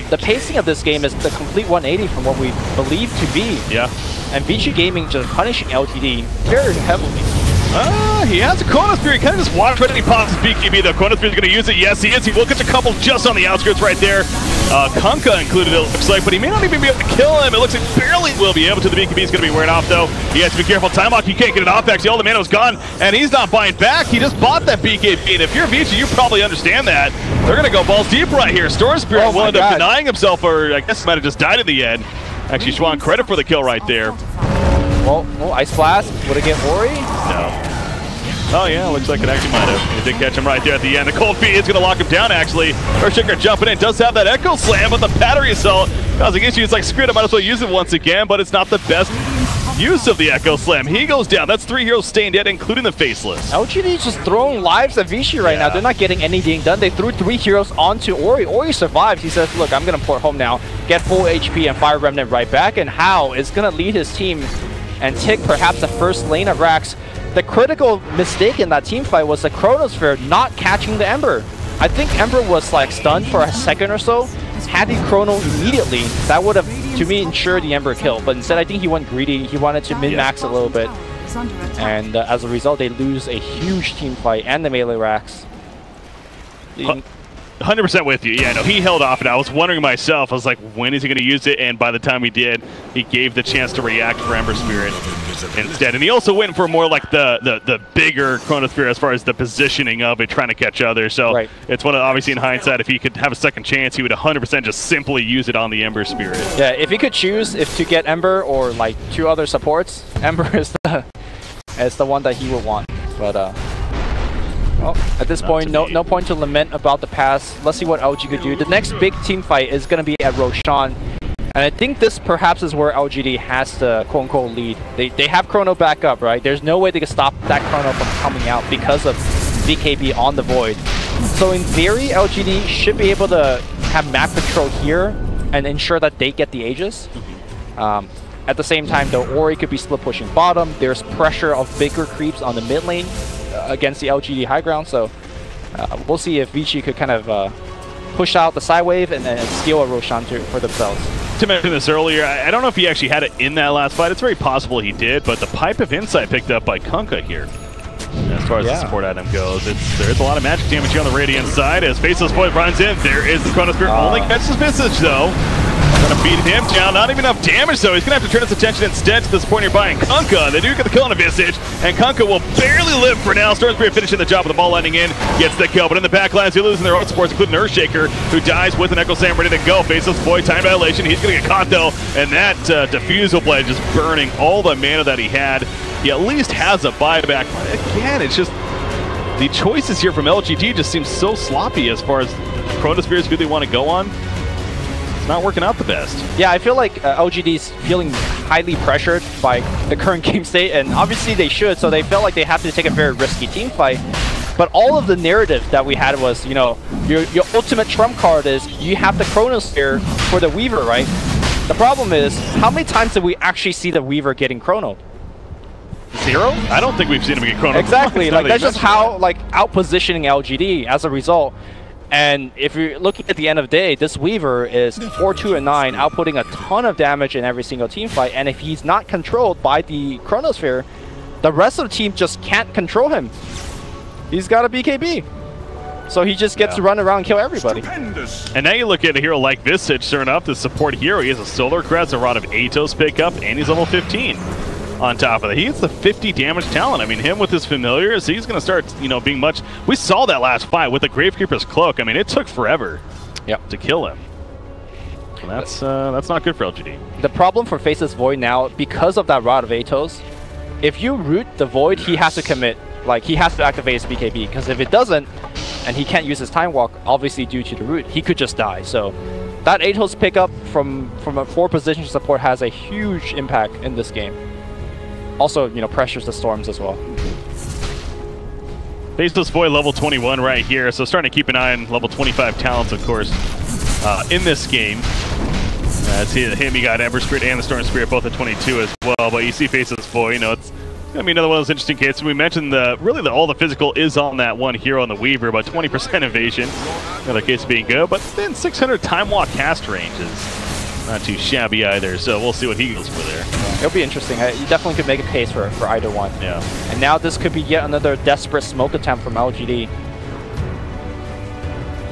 the pacing of this game is the complete 180 from what we believe to be. Yeah. And Vici-Gaming just punishing LGD very heavily. He has a Chronosphere. He kind of just watched right and he pops his BKB, though. Chronosphere's going to use it. Yes, he is. He will catch a couple just on the outskirts right there. Kunkka included, it looks like, but he may not even be able to kill him. It looks like barely will be able to. The BKB is going to be wearing off, though. He has to be careful. Time lock, he can't get it off. Actually, all the mana was gone, and he's not buying back. He just bought that BKB, and if you're Vici, you probably understand that. They're going to go balls deep right here. Storm Spirit will end up denying himself, or I guess might have just died at the end. Actually, Schwan, credit for the kill right there. Well, Ice Blast. Would it get Ori? No. Oh yeah, looks like it actually might have. He did catch him right there at the end. The cold feet is going to lock him down, actually. Earthshaker jumping in, does have that Echo Slam, but the battery assault causing issues. Like, screw it, I might as well use it once again, but it's not the best use of the Echo Slam. He goes down. That's 3 heroes staying dead, including the Faceless. LGD is just throwing lives at Vici right now. They're not getting anything done. They threw 3 heroes onto Ori. Ori survives. He says, look, I'm going to port home now, get full HP and Fire Remnant right back, and Hao is going to lead his team and take perhaps the first lane of Rax. The critical mistake in that team fight was the Chronosphere not catching the Ember. I think Ember was like stunned for a second or so. Had he Chrono immediately, that would have, to me, ensured the Ember kill. But instead, I think he went greedy. He wanted to min-max a little bit. And as a result, they lose a huge team fight and the melee Rax. 100% with you. Yeah, no, he held off, and I was wondering myself, I was like, when is he going to use it? And by the time he did, he gave the chance to react for Ember Spirit instead. And he also went for more like the bigger Chronosphere as far as the positioning of it, trying to catch others. So it's one of, obviously in hindsight, if he could have a second chance, he would 100% just simply use it on the Ember Spirit. Yeah, if he could choose if to get Ember or like 2 other supports, Ember is the one that he would want. But well, at this point, no point to lament about the past. Let's see what LG could do. The next big team fight is going to be at Roshan. And I think this perhaps is where LGD has the quote-unquote lead. They have Chrono back up, right? There's no way they can stop that Chrono from coming out because of BKB on the Void. So in theory, LGD should be able to have map control here and ensure that they get the Aegis. At the same time, though, Ori could be split pushing bottom. There's pressure of bigger creeps on the mid lane against the LGD high ground, so we'll see if Vici could kind of push out the side wave and steal a Roshan for themselves. To mention this earlier, I don't know if he actually had it in that last fight. It's very possible he did, but the Pipe of Insight picked up by Kunkka here. As far as the support item goes, there's a lot of magic damage here on the Radiant side. As Faceless Void runs in, there is the Chronosphere. Only catches Visage though. Gonna beat him down. Not even enough damage though. He's gonna have to turn his attention instead to the support nearby. And Kunkka, they do get the kill on a Visage, and Kunkka will barely live for now. Stormspear finishing the job with the ball landing in, gets the kill. But in the backlines, you're losing their own supports, including Earthshaker, who dies with an Echo Slam ready to go. Faceless Void, time dilation. He's gonna get caught though, and that Diffusal Blade just burning all the mana that he had. He at least has a buyback. Again, it's just the choices here from Lgd just seem so sloppy as far as Chronospheres who they want to go on. It's not working out the best. Yeah, I feel like Lgd's feeling highly pressured by the current game state, and obviously they should, so they felt like they have to take a very risky team fight. But all of the narrative that we had was, you know, your ultimate trump card is you have the Chronosphere for the Weaver, right? The problem is, how many times did we actually see the Weaver getting chronoed? 0? I don't think we've seen him get chronoed. Exactly, like that's just how out-positioning Lgd as a result. And if you're looking at the end of the day, this Weaver is 4-2 and 9, outputting a ton of damage in every single team fight. And if he's not controlled by the Chronosphere, the rest of the team just can't control him. He's got a BKB. So he just gets to run around and kill everybody. And now you look at a hero like Visage, sure enough, the support hero. He has a Solar Crest, a Rod of Atos pickup, and he's level 15. On top of that, he gets the 50 damage talent. I mean, him with his familiars, he's going to start, you know, being much. We saw that last fight with the Gravekeeper's Cloak. I mean, it took forever to kill him. So that's not good for Lgd. The problem for Faceless Void now, because of that Rod of Atos, if you root the Void, he has to commit. Like, he has to activate his BKB, because if it doesn't, and he can't use his Time Walk, obviously due to the root, he could just die. So that Atos pickup from a 4-position support has a huge impact in this game. Also, you know, pressures the Storms as well. Faceless Void level 21 right here, so starting to keep an eye on level 25 talents, of course, in this game. As him, you got Ember Spirit and the Storm Spirit both at 22 as well, but you see Faceless Void, you know, it's going to be another one of those interesting cases. We mentioned all the physical is on that one hero on the Weaver, but 20% evasion, another case being good, but then 600 Time Walk cast range is not too shabby either, so we'll see what he goes for there. It'll be interesting. You definitely could make a case for either one. Yeah. And now this could be yet another desperate smoke attempt from Lgd.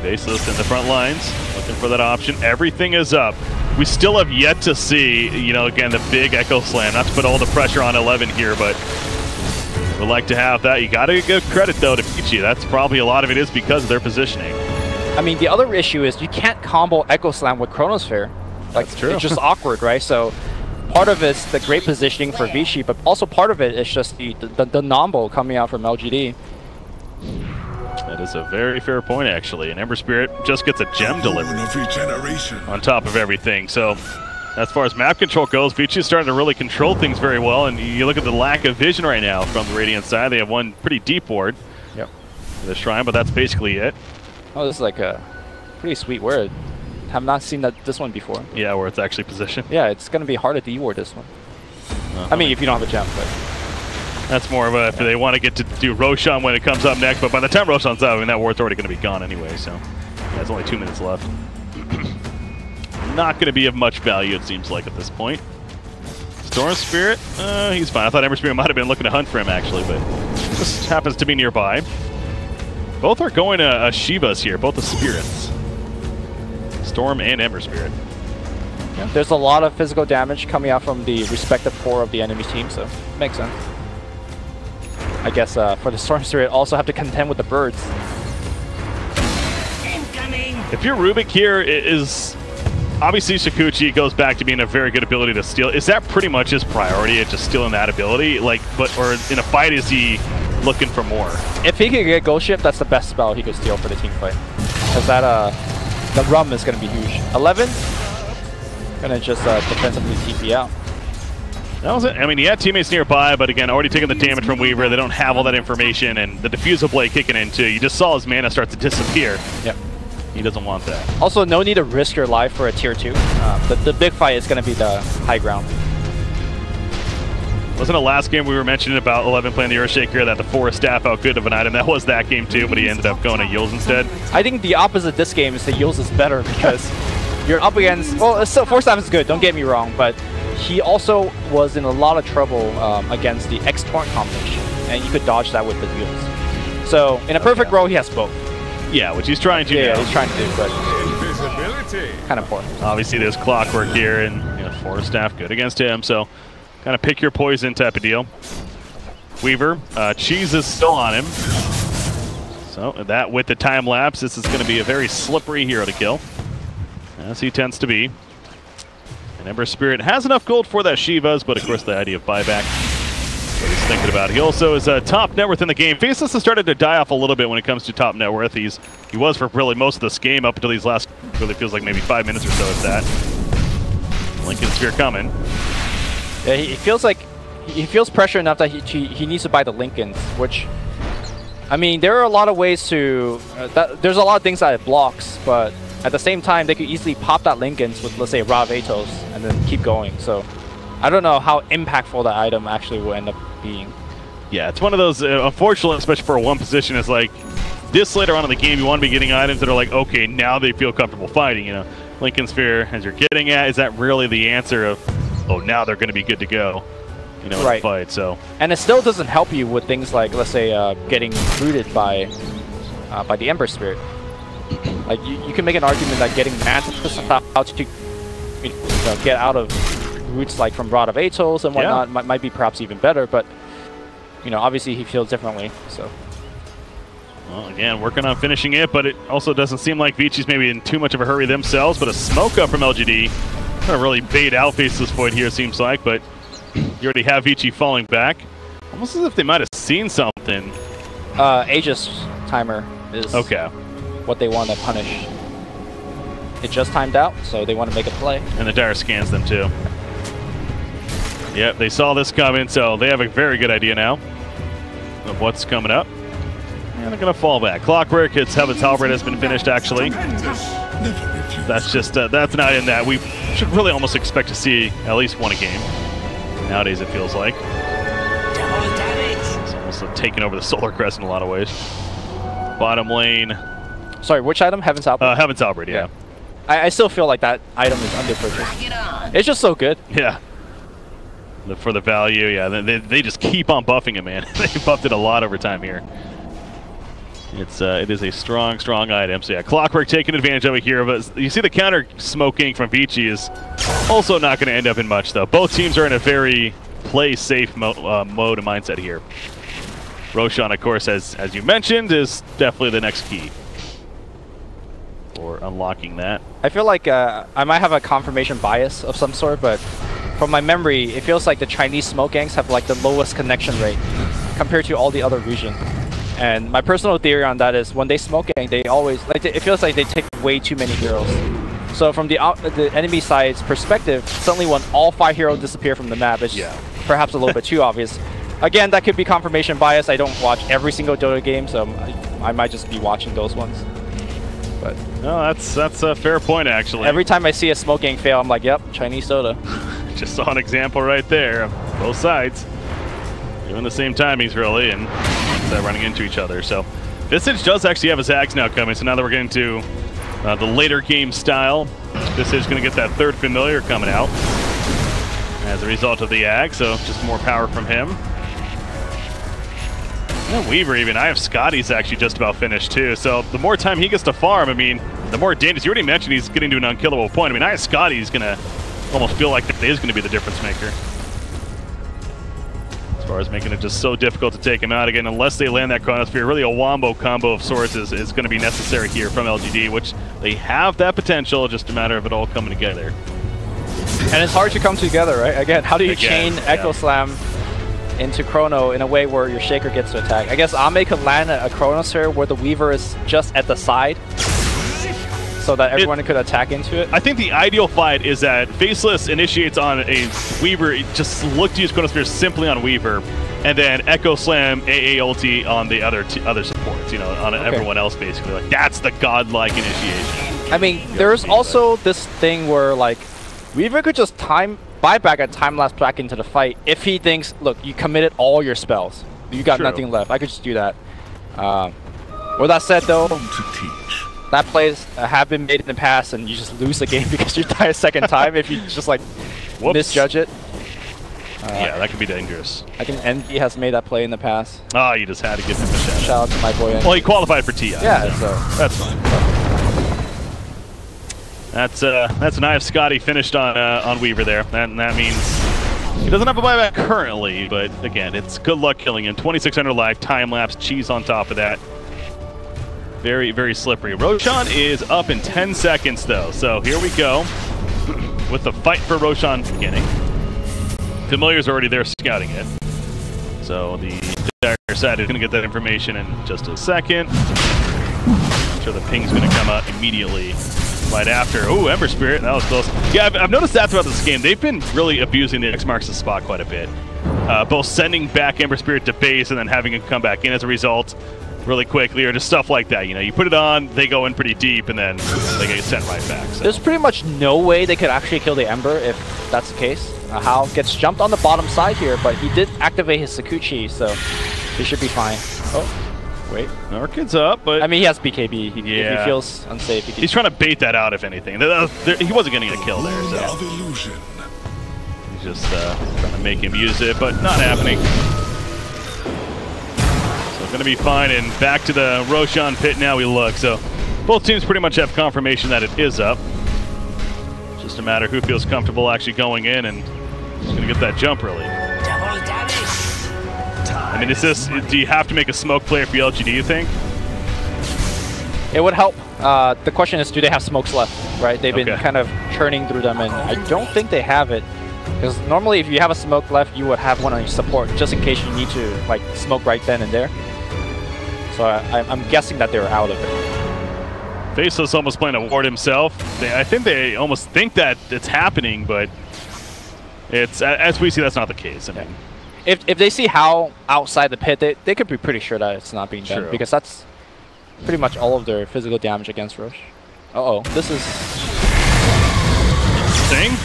Faceless in the front lines, looking for that option. Everything is up. We still have yet to see, you know, again, the big Echo Slam. Not to put all the pressure on 11 here, but we'd like to have that. You got to give credit, though, to Vici. That's probably a lot of it is because of their positioning. I mean, the other issue is you can't combo Echo Slam with Chronosphere. Like, that's true. It's just awkward, right? So part of it's the great positioning for Vici, but also part of it is just the nombo coming out from Lgd. That is a very fair point, actually. And Ember Spirit just gets a gem delivered on top of everything. So as far as map control goes, Vici is starting to really control things very well. And you look at the lack of vision right now from the Radiant side. They have one pretty deep ward. Yep. For the Shrine, but that's basically it. Oh, this is like a pretty sweet word. Have not seen this one before. Yeah, where it's actually positioned. Yeah, it's going to be hard to E-ward this one. I mean, if you don't have a gem, but... That's more of a, if they want to get to do Roshan when it comes up next, but by the time Roshan's out, I mean, that ward's already going to be gone anyway, so... Yeah, there's only 2 minutes left. Not going to be of much value, it seems like, at this point. Storm Spirit, he's fine. I thought Ember Spirit might have been looking to hunt for him, actually, but just happens to be nearby. Both are going to Shivas here, both the Spirits. Storm and Ember Spirit. Yeah, there's a lot of physical damage coming out from the respective core of the enemy team, so makes sense. I guess for the Storm Spirit, also have to contend with the birds. If you're Rubik here, is obviously Shukuchi goes back to being a very good ability to steal. Is that pretty much his priority, just stealing that ability? Like, or in a fight, is he looking for more? If he could get Ghost Ship, that's the best spell he could steal for the team fight. Because that the rum is going to be huge. 11, going to just defensively TP out. That was it. I mean, he had teammates nearby, but again, already taking the damage from Weaver. They don't have all that information, and the Diffusal Blade kicking in too. You just saw his mana start to disappear. Yep. He doesn't want that. Also, no need to risk your life for a tier 2. The big fight is going to be the high ground. Wasn't it last game we were mentioning about 11 playing the Earthshaker that the Forest Staff out good of an item? That was that game too, but he ended up going to Yils instead. I think the opposite this game is that Yils is better because you're up against... Well, still, Forest Staff is good, don't get me wrong, but he also was in a lot of trouble against the X-Torrent combination. and you could dodge that with the wheels. So in a perfect roll, he has both. Yeah, which he's trying to do. Yeah, he's trying to do, but kind of poor. Obviously, there's Clockwork here, and Force Staff good against him, so kind of pick your poison type of deal. Weaver, Cheese is still on him. So that with the time lapse, this is going to be a very slippery hero to kill, as he tends to be. And Ember Spirit has enough gold for that Shiva's, but of course the idea of buyback, what he's thinking about. He also is top net worth in the game. Faceless has started to die off a little bit when it comes to top net worth. He was for really most of this game up until these last, really feels like maybe 5 minutes or so at that. Lincoln Sphere coming. Yeah, he feels pressure enough that he needs to buy the Lincolns, which, I mean, there are a lot of ways to, there's a lot of things that it blocks, but at the same time, they could easily pop that Lincolns with, let's say, Rod of Atos and then keep going. So I don't know how impactful that item actually will end up being. Yeah, it's one of those, unfortunately, especially for one position, is like, this later on in the game, you want to be getting items that are like, okay, now they feel comfortable fighting, Lincoln Sphere, as you're getting at, is that really the answer of, oh, now they're going to be good to go? In the fight, so. And it still doesn't help you with things like, let's say, getting rooted by the Ember Spirit. Like, you can make an argument that getting Mantis out to get out of roots like from Rod of Atos and whatnot might be perhaps even better, but, obviously he feels differently, so. Well, again, working on finishing it, but it also doesn't seem like Vici's maybe in too much of a hurry themselves, but a smoke up from Lgd. Gonna really bait out Faceless Void here, it seems like, but you already have Vici falling back. Almost as if they might have seen something. Aegis timer is what they want to punish. It just timed out, so they want to make a play. And the Dire scans them too. Yep, they saw this coming, so they have a very good idea now of what's coming up. And they're going to fall back. Clockwork, its Heaven's Halberd has been finished, actually. That's just, that's not in that. We should really almost expect to see at least one a game. Nowadays, it feels like. It's almost taking over the Solar Crest in a lot of ways. Bottom lane. Sorry, which item? Heaven's Halberd? Heaven's Halberd, yeah. I still feel like that item is underpurchased. It's just so good. Yeah. For the value, yeah. They just keep on buffing it, man. They buffed it a lot over time here. It is a strong, strong item. So yeah, Clockwork taking advantage of it here, but you see the counter smoking from Vici is also not going to end up in much, though. Both teams are in a very play-safe mode and mindset here. Roshan, of course, as you mentioned, is definitely the next key for unlocking that. I feel like I might have a confirmation bias of some sort, but from my memory, it feels like the Chinese smoke gangs have like the lowest connection rate compared to all the other regions. And my personal theory on that is when they smoke gang, they always, like, it feels like they take way too many heroes. So from the enemy side's perspective, suddenly when all 5 heroes disappear from the map, it's perhaps a little bit too obvious. Again, that could be confirmation bias. I don't watch every single Dota game, so I might just be watching those ones. But no, that's a fair point, actually. Every time I see a smoke gang fail, I'm like, yep, Chinese Dota. Just saw an example right there of both sides doing the same timings, really, and running into each other. So Visage does actually have his Zags now coming, so now that we're getting to the later game style, Visage is going to get that 3rd familiar coming out as a result of the Ag, so just more power from him. And Weaver even, I have Scotty's actually just about finished too, so the more time he gets to farm, I mean, the more dangerous. You already mentioned he's getting to an unkillable point. I mean, I have Scotty's going to almost feel like that is going to be the difference maker. As far as making it just so difficult to take him out again, unless they land that Chronosphere. Really a wombo combo of sorts is going to be necessary here from Lgd, which they have that potential, just a matter of it all coming together. And it's hard to come together, right? Again, how do you chain Echo Slam into Chrono in a way where your Shaker gets to attack? I guess Ame could land a Chronosphere where the Weaver is just at the side, so that everyone could attack into it. I think the ideal fight is that Faceless initiates on a Weaver, just look to use Chronosphere simply on Weaver, and then Echo Slam AA ulti on the other supports, on everyone else basically. Like, that's the godlike initiation. I mean, there's also this thing where like Weaver could just buy back a time lapse back into the fight if he thinks, look, you committed all your spells, you got nothing left. I could just do that. With that said, though, that plays have been made in the past, and you just lose the game because you die a second time if you just like misjudge it. Yeah, that could be dangerous. I think Envy has made that play in the past. Oh, you just had to give him a shout. Shout out to my boy Envy. Well, he qualified for TI. Yeah, so that's fine. That's an eye of Scotty finished on Weaver there. That means he doesn't have a buyback currently, but again, it's good luck killing him. 2600 life, time lapse, cheese on top of that. Very, very slippery. Roshan is up in 10 seconds though, so here we go with the fight for Roshan beginning. Familiar's already there scouting it, so the dire side is going to get that information in just a second. I'm sure the ping's going to come out immediately right after. Oh, Ember Spirit, that was close. Yeah, I've noticed that throughout this game. They've been really abusing the X marks the spot quite a bit. Both sending back Ember Spirit to base and then having it come back in as a result really quickly, or just stuff like that. You know, you put it on, they go in pretty deep, and then they get sent right back. So. There's pretty much no way they could actually kill the Ember if that's the case. Hao gets jumped on the bottom side here, but he did activate his Sakuchi, so he should be fine. Oh, wait. Orchid's up, but... I mean, he has BKB. If he feels unsafe, he's trying to bait that out, if anything. He wasn't getting a kill there, so... He's just trying to make him use it, but not happening. Going to be fine, and back to the Roshan pit now we look. So both teams pretty much have confirmation that it is up. Just a matter who feels comfortable actually going in and going to get that jump really. I mean, do you have to make a smoke play for Lgd, you think? It would help. The question is, do they have smokes left, right? They've been kind of churning through them, and I don't think they have it. Because normally if you have a smoke left, you would have one on your support, just in case you need to like smoke right then and there. So I'm guessing that they're out of it. Faceless almost playing a ward himself. I think they almost think that it's happening, but it's, as we see, that's not the case. I mean, if they see Hao outside the pit, they could be pretty sure that it's not being done, because that's pretty much all of their physical damage against Roche. Uh-oh, this is... Interesting.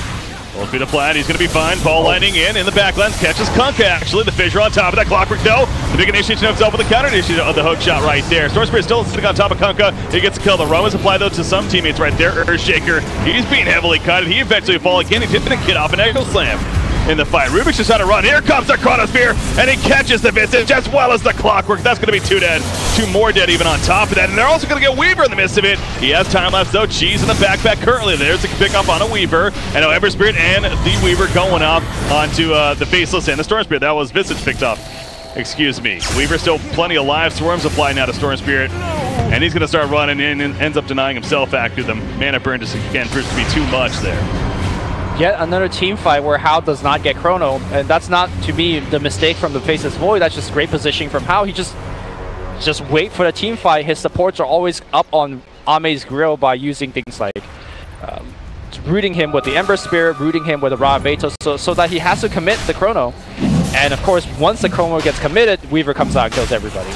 Full speed of flat, he's going to be fine. Ball landing in the back lens, catches Kunkka actually. The fissure on top of that Clockwork though. The big initiation of himself with the counter initiation of the hook shot right there. Storm Spirit still sitting on top of Kunkka. He gets a kill. The Roman's applied though to some teammates right there. Earthshaker, he's being heavily cut. He eventually fall again. He didn't get off an Echo Slam in the fight. Rubik's just trying to run. Here comes the Chronosphere, and he catches the Visage as well as the Clockwork. That's going to be 2 dead. 2 more dead even on top of that, and they're also going to get Weaver in the midst of it. He has time left though. Cheese in the backpack currently. There's a pick up on a Weaver, and now Ember Spirit and the Weaver going up onto the Faceless and the Storm Spirit. That was Visage picked up. Excuse me. Weaver still plenty alive. Swarms apply now to Storm Spirit, and he's going to start running in and ends up denying himself after the mana burn just again proves to be too much there. Yet another team fight where Hao does not get Chrono, and that's not, to me, the mistake from the Faceless Void. That's just great positioning from Hao. He just wait for the team fight. His supports are always up on Ame's grill by using things like rooting him with the Ember Spirit, rooting him with the Ra Veto, so that he has to commit the Chrono. And of course, once the Chrono gets committed, Weaver comes out and kills everybody.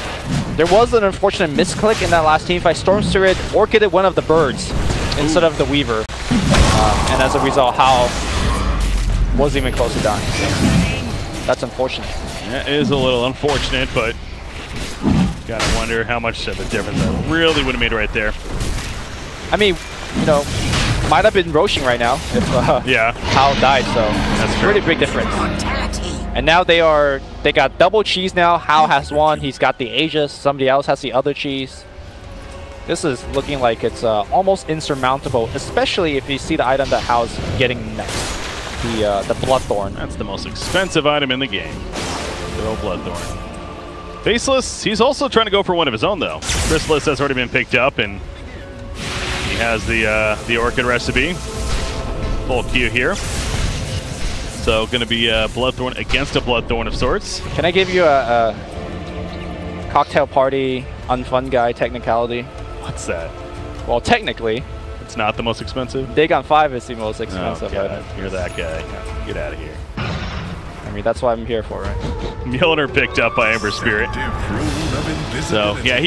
There was an unfortunate misclick in that last team fight. Storm Spirit orchided one of the birds instead of the Weaver. And as a result, Hao wasn't even close to dying. So that's unfortunate. That is a little unfortunate, but gotta wonder how much of a difference that really would have made right there. I mean, you know, might have been roaching right now if Hao died, so that's a pretty big difference. And now they got double cheese now. Hao has one, he's got the Aegis, somebody else has the other cheese. This is looking like it's almost insurmountable, especially if you see the item that Hao's getting next, the Bloodthorn. That's the most expensive item in the game. Good old Bloodthorn. Faceless, he's also trying to go for one of his own though. Chrysalis has already been picked up, and he has the Orchid recipe. Full queue here. So going to be a Bloodthorn against a Bloodthorn of sorts. Can I give you a cocktail party unfun guy technicality? What's that? Well, technically, it's not the most expensive. Dagon 5 is the most expensive item. You're that guy. Get out of here. I mean, that's what I'm here for, right? Mjolnir picked up by Ember Spirit. So, yeah,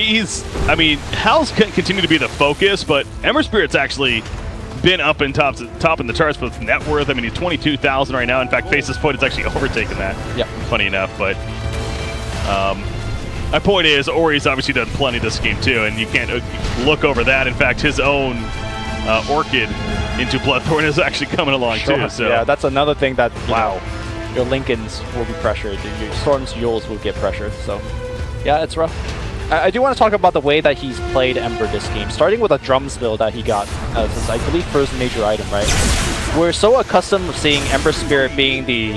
I mean, Hal's continue to be the focus, but Ember Spirit's actually been up and top in the charts with net worth. I mean, he's 22,000 right now. In fact, Faceless Void has actually overtaken that. Yeah. Funny enough, but my point is, Ori's obviously done plenty this game too, and you can't look over that. In fact, his own Orchid into Bloodthorn is actually coming along too. So yeah, that's another thing that your Lincolns will be pressured, your Storm's Yules will get pressured. So, yeah, it's rough. I do want to talk about the way that he's played Ember this game, starting with a drums build that he got as his, I believe, first major item, right? We're so accustomed to seeing Ember Spirit being the,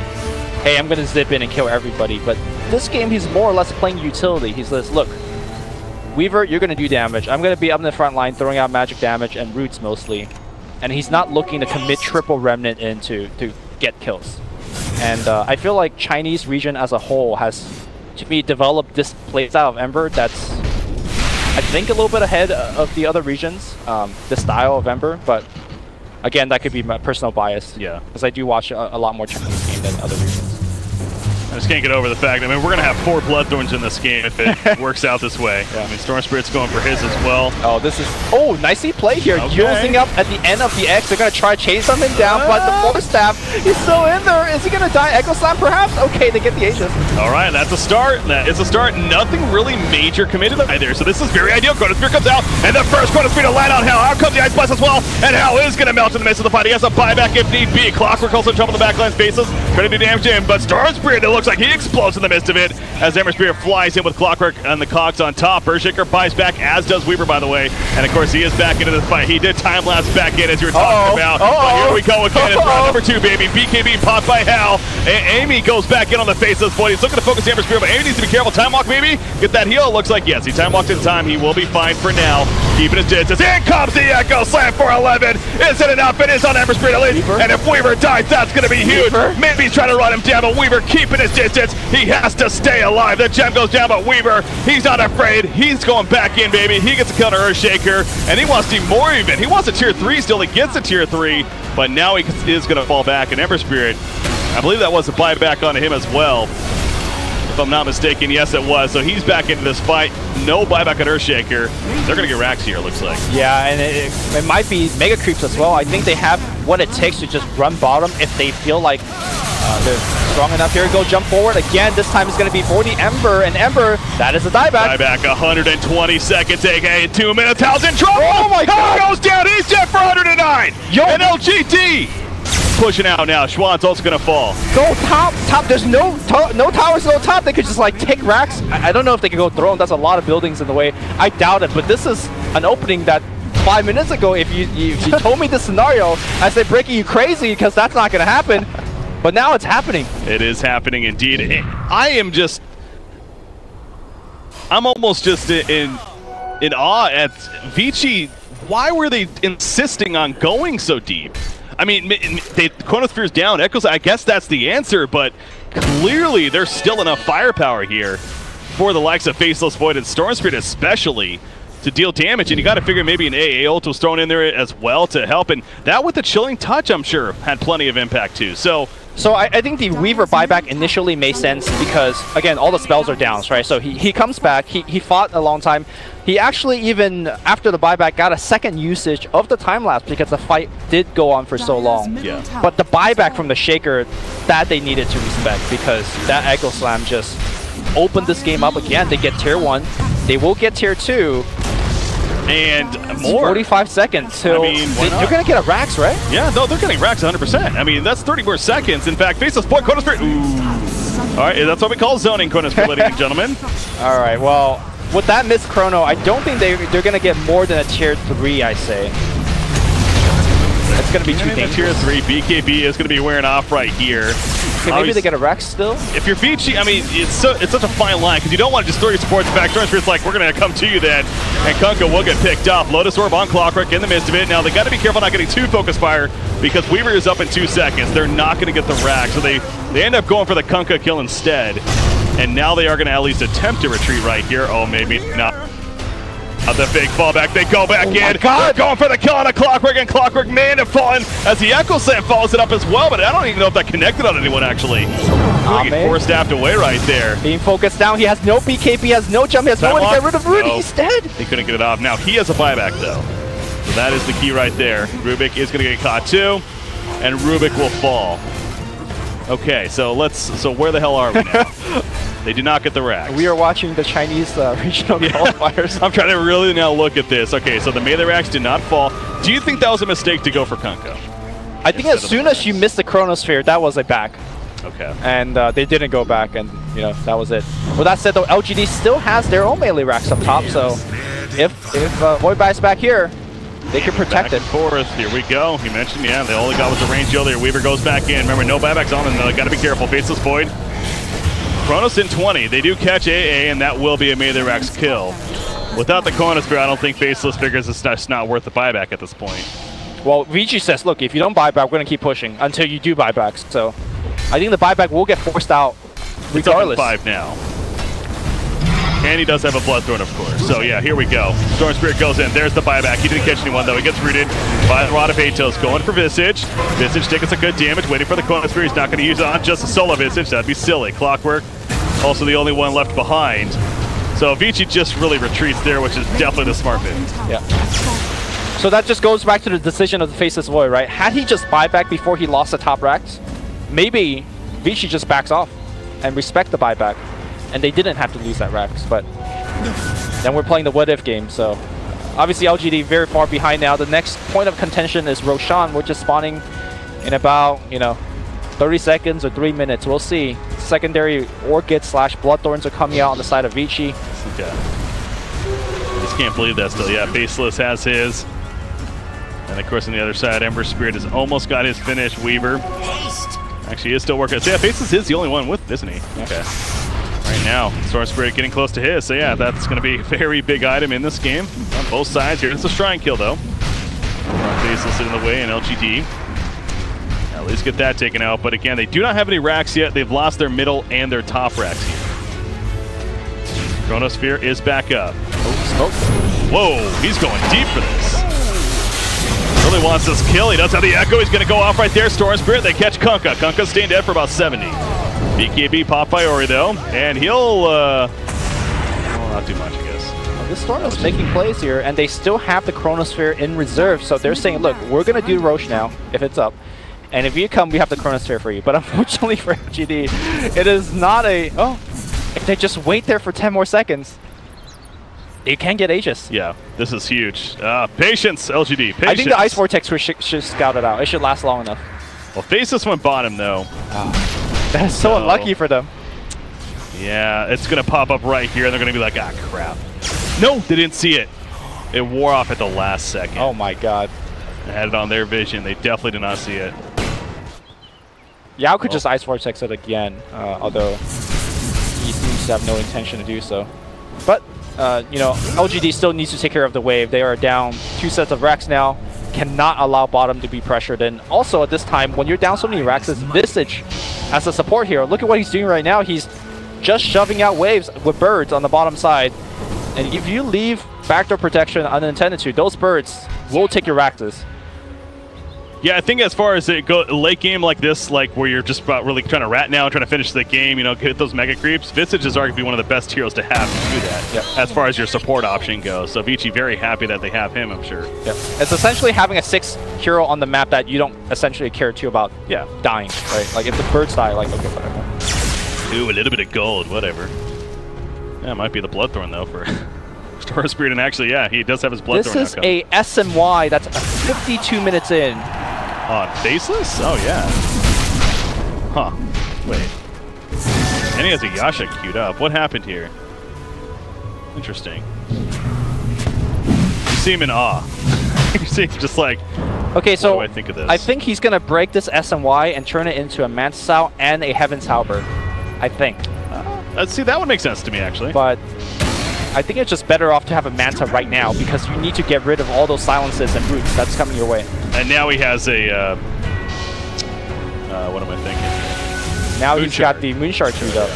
hey, I'm going to zip in and kill everybody, but this game he's more or less playing utility. He says, look, Weaver, you're going to do damage. I'm going to be up in the front line throwing out magic damage and roots mostly. And he's not looking to commit triple Remnant in to get kills. And I feel like Chinese region as a whole has, to me, developed this playstyle of Ember that's, I think, a little bit ahead of the other regions, the style of Ember, but again, that could be my personal bias. Yeah. Because I do watch a lot more Chinese game than other regions. I just can't get over the fact, I mean, we're going to have 4 Bloodthorns in this game if it works out this way. Yeah. I mean, Storm Spirit's going for his as well. Oh, this is... Oh, nicely played here. Okay. Using up at the end of the X. They're going to try to chase something down, but the Force Staff is still in there. Is he going to die? Echo Slam, perhaps? Okay, they get the Aegis. All right, that's a start. That is a start. Nothing really major committed either, so this is very ideal. Chrono Spirit comes out, and the first Chrono Spirit to land on Hell. Out comes the Ice Blast as well, and Hell is going to melt in the midst of the fight. He has a buyback if need be. Clockwork also in trouble in the backline spaces. Trying to do damage to him, but Storm Spirit, it looks like he explodes in the midst of it as Ember Spirit flies in with Clockwork and the cogs on top. Earthshaker buys back, as does Weaver, by the way. And of course, he is back into the fight. He did time lapse back in, as you were talking about. But here we go again. It's round number 2, baby. BKB popped by Hal. Amy goes back in on the face of this void. He's looking to focus Ember Spirit, but Amy needs to be careful. Time walk, maybe. Get that heal. It looks like, yes, he time walked in time. He will be fine for now. Keeping his distance. In comes the Echo Slam for 11. Is it enough? It is on Ember Spirit at least. And if Weaver dies, that's going to be huge. Maybe he's trying to run him down, but Weaver keeping his distance. He has to stay alive. The gem goes down, but Weaver, he's not afraid. He's going back in, baby. He gets a kill to Earthshaker, and he wants to do more even. He wants a tier 3 still. He gets a tier 3, but now he is going to fall back. And Ember Spirit, I believe that was a buyback onto him as well, if I'm not mistaken. Yes, it was. So he's back into this fight. No buyback on Earthshaker. They're going to get racks here, it looks like. Yeah, and it might be Mega Creeps as well. I think they have what it takes to just run bottom if they feel like they're strong enough. Here we go, jump forward. Again, this time it's going to be for the Ember, and Ember, that is a dieback. Dieback, 120 seconds, aka 2 minutes. Hal's in trouble! Oh my God! Hal goes down, he's dead for 109! Yo! And Lgd pushing out now. Schwann's also going to fall. Go top. There's no towers, no top. They could just like take racks. I don't know if they can go throne. That's a lot of buildings in the way. I doubt it, but this is an opening that 5 minutes ago, if you told me this scenario, I said, Breaky, you crazy, because that's not going to happen. But now it's happening. It is happening indeed. I'm almost just in awe at Vici. Why were they insisting on going so deep? I mean, Chronosphere's down. Echoes, I guess that's the answer, but clearly there's still enough firepower here for the likes of Faceless Void and Storm Spirit especially to deal damage, and you got to figure maybe an AA ult was thrown in there as well to help, and that with the Chilling Touch, I'm sure, had plenty of impact too. So I think the Weaver buyback initially made sense because, again, all the spells are downs, right? So he comes back, he fought a long time. He actually, even after the buyback, got a second usage of the time-lapse because the fight did go on for so long. Yeah. But the buyback from the Shaker, that they needed to respect because that Echo Slam just opened this game up again. They get tier 1, they will get tier 2. And more. 45 seconds till they're going to get a racks, right? Yeah, no, they're getting racks 100%. I mean, that's 30 more seconds. In fact, Faceless Void, Chronosphere. Ooh. All right, that's what we call zoning, Chronosphere, ladies and gentlemen. All right, well, with that missed chrono, I don't think they're going to get more than a tier 3, I say. It's going to be too dangerous. Tier 3, BKB is going to be wearing off right here. Okay, maybe they get a Rex still? If you're Vici, I mean, it's such a fine line because you don't want to just throw your supports back. Storm Spirit's like, we're going to come to you then. And Kunkka will get picked up. Lotus Orb on Clockwork in the midst of it. Now, they got to be careful not getting too focus fire because Weaver is up in 2 seconds. They're not going to get the rack. So they end up going for the Kunkka kill instead. And now they are going to at least attempt to retreat right here. Oh, maybe not. The big fallback, they go back in. They're going for the kill on a Clockwork, and Clockwork may end up falling as the Echo Slam follows it up as well, but I don't even know if that connected on anyone actually. He force staffed away right there. Being focused down, he has no BKB, has no jump, he has no way to get rid of Rudy, he's dead. He couldn't get it off. Now he has a buyback though. So that is the key right there. Rubik is gonna get caught too, and Rubik will fall. Okay, so where the hell are we now? They do not get the racks. We are watching the Chinese regional qualifiers. I'm trying to really now look at this. Okay, so the melee racks did not fall. Do you think that was a mistake to go for Kunkka? I think as soon as you missed the Chronosphere, that was a back. Okay. And they didn't go back, and you know that was it. With that said, though, LGD still has their own melee racks up top, so if Void buys back here, they can protect back it. And forth. Here we go. You mentioned, yeah, they only got was the range heal there. Weaver goes back in. Remember, no buybacks on them, though. Got to be careful. Faceless Void. Chronos in 20. They do catch AA, and that will be a melee racks kill. Without the Chronosphere, I don't think Faceless figures it's not worth the buyback at this point. Well, Vici says, look, if you don't buy back, we're going to keep pushing until you do buybacks. So I think the buyback will get forced out regardless. It's up in 5 now. And he does have a Bloodthorn, of course. So yeah, here we go. Storm Spirit goes in. There's the buyback. He didn't catch anyone, though. He gets rooted by the Rod of Atos. Going for Visage. Visage taking some good damage, waiting for the Chronosphere. He's not going to use it on just a solo Visage. That'd be silly. Clockwork, also the only one left behind. So Vici just really retreats there, which is definitely the smart move. Yeah. So that just goes back to the decision of the Faceless Void, right? Had he just buyback before he lost the top racks, maybe Vici just backs off and respect the buyback, and they didn't have to lose that racks. But then we're playing the what if game, so obviously LGD very far behind now. The next point of contention is Roshan, which is spawning in about 30 seconds or 3 minutes. We'll see. Secondary Orchid / Bloodthorns are coming out on the side of Vici. Okay. I just can't believe that still. Yeah, Faceless has his. And of course on the other side, Ember Spirit has almost got his finish. Weaver actually he is still working. So yeah, Faceless is the only one with, isn't he? Okay. Right now, Storm Spirit getting close to his. So yeah, that's going to be a very big item in this game on both sides here. It's a Shrine kill though. Faceless in the way and LGD. At least get that taken out. But again, they do not have any racks yet. They've lost their middle and their top racks here. Chronosphere is back up. Oh, smoke. Whoa, he's going deep for this. Really wants this kill. He does have the Echo. He's going to go off right there. Storm Spirit. They catch Kunkka. Kunkka's staying dead for about 70. BKB pop by Ori though. And he'll, well, not too much, I guess. Well, this Storm is making plays here, and they still have the Chronosphere in reserve. So they're saying, look, we're going to do Roche now, if it's up. And if you come, we have the Chronosphere for you. But unfortunately for LGD, it is not a... Oh, if they just wait there for 10 more seconds, they can get Aegis. Yeah, this is huge. Patience, LGD, patience. I think the Ice Vortex should scout it out. It should last long enough. Well, Faceless went bottom, though. That is so unlucky for them. Yeah, it's going to pop up right here, and they're going to be like, ah, crap. No, they didn't see it. It wore off at the last second. Oh, my God. They had it on their vision. They definitely did not see it. Yao could just Ice Vortex it again, although he seems to have no intention to do so. But, LGD still needs to take care of the wave. They are down 2 sets of racks now. Cannot allow bottom to be pressured. And also at this time, when you're down so many racks, it's Visage as a support hero. Look at what he's doing right now. He's just shoving out waves with birds on the bottom side. And if you leave backdoor protection unintended to, those birds will take your racks. Yeah, I think as far as it go late game like this, like where you're just about really trying to rat now, trying to finish the game, get those mega creeps, Visage is arguably one of the best heroes to have to do that. Yep. As far as your support option goes. So Vici very happy that they have him, I'm sure. Yep. It's essentially having a 6th hero on the map that you don't essentially care too about dying, right? Like if the birds die, like okay, whatever. Ooh, a little bit of gold, whatever. Yeah, it might be the Bloodthorn though for Storm Spirit, and actually, yeah, he does have his Bloodthorn. This is a SMY that's 52 minutes in. On Faceless? Oh, yeah. Huh. Wait. And he has a Yasha queued up. What happened here? Interesting. You seem in awe. You seem just like, okay, so what do I think of this? I think he's going to break this SMY and turn it into a Mantis Owl and a Heaven's Halberd. I think. Let's see, that would make sense to me, actually. But I think it's just better off to have a Manta right now because you need to get rid of all those silences and roots that's coming your way. And now he has a, what am I thinking? Now he's got the Moonshard root up.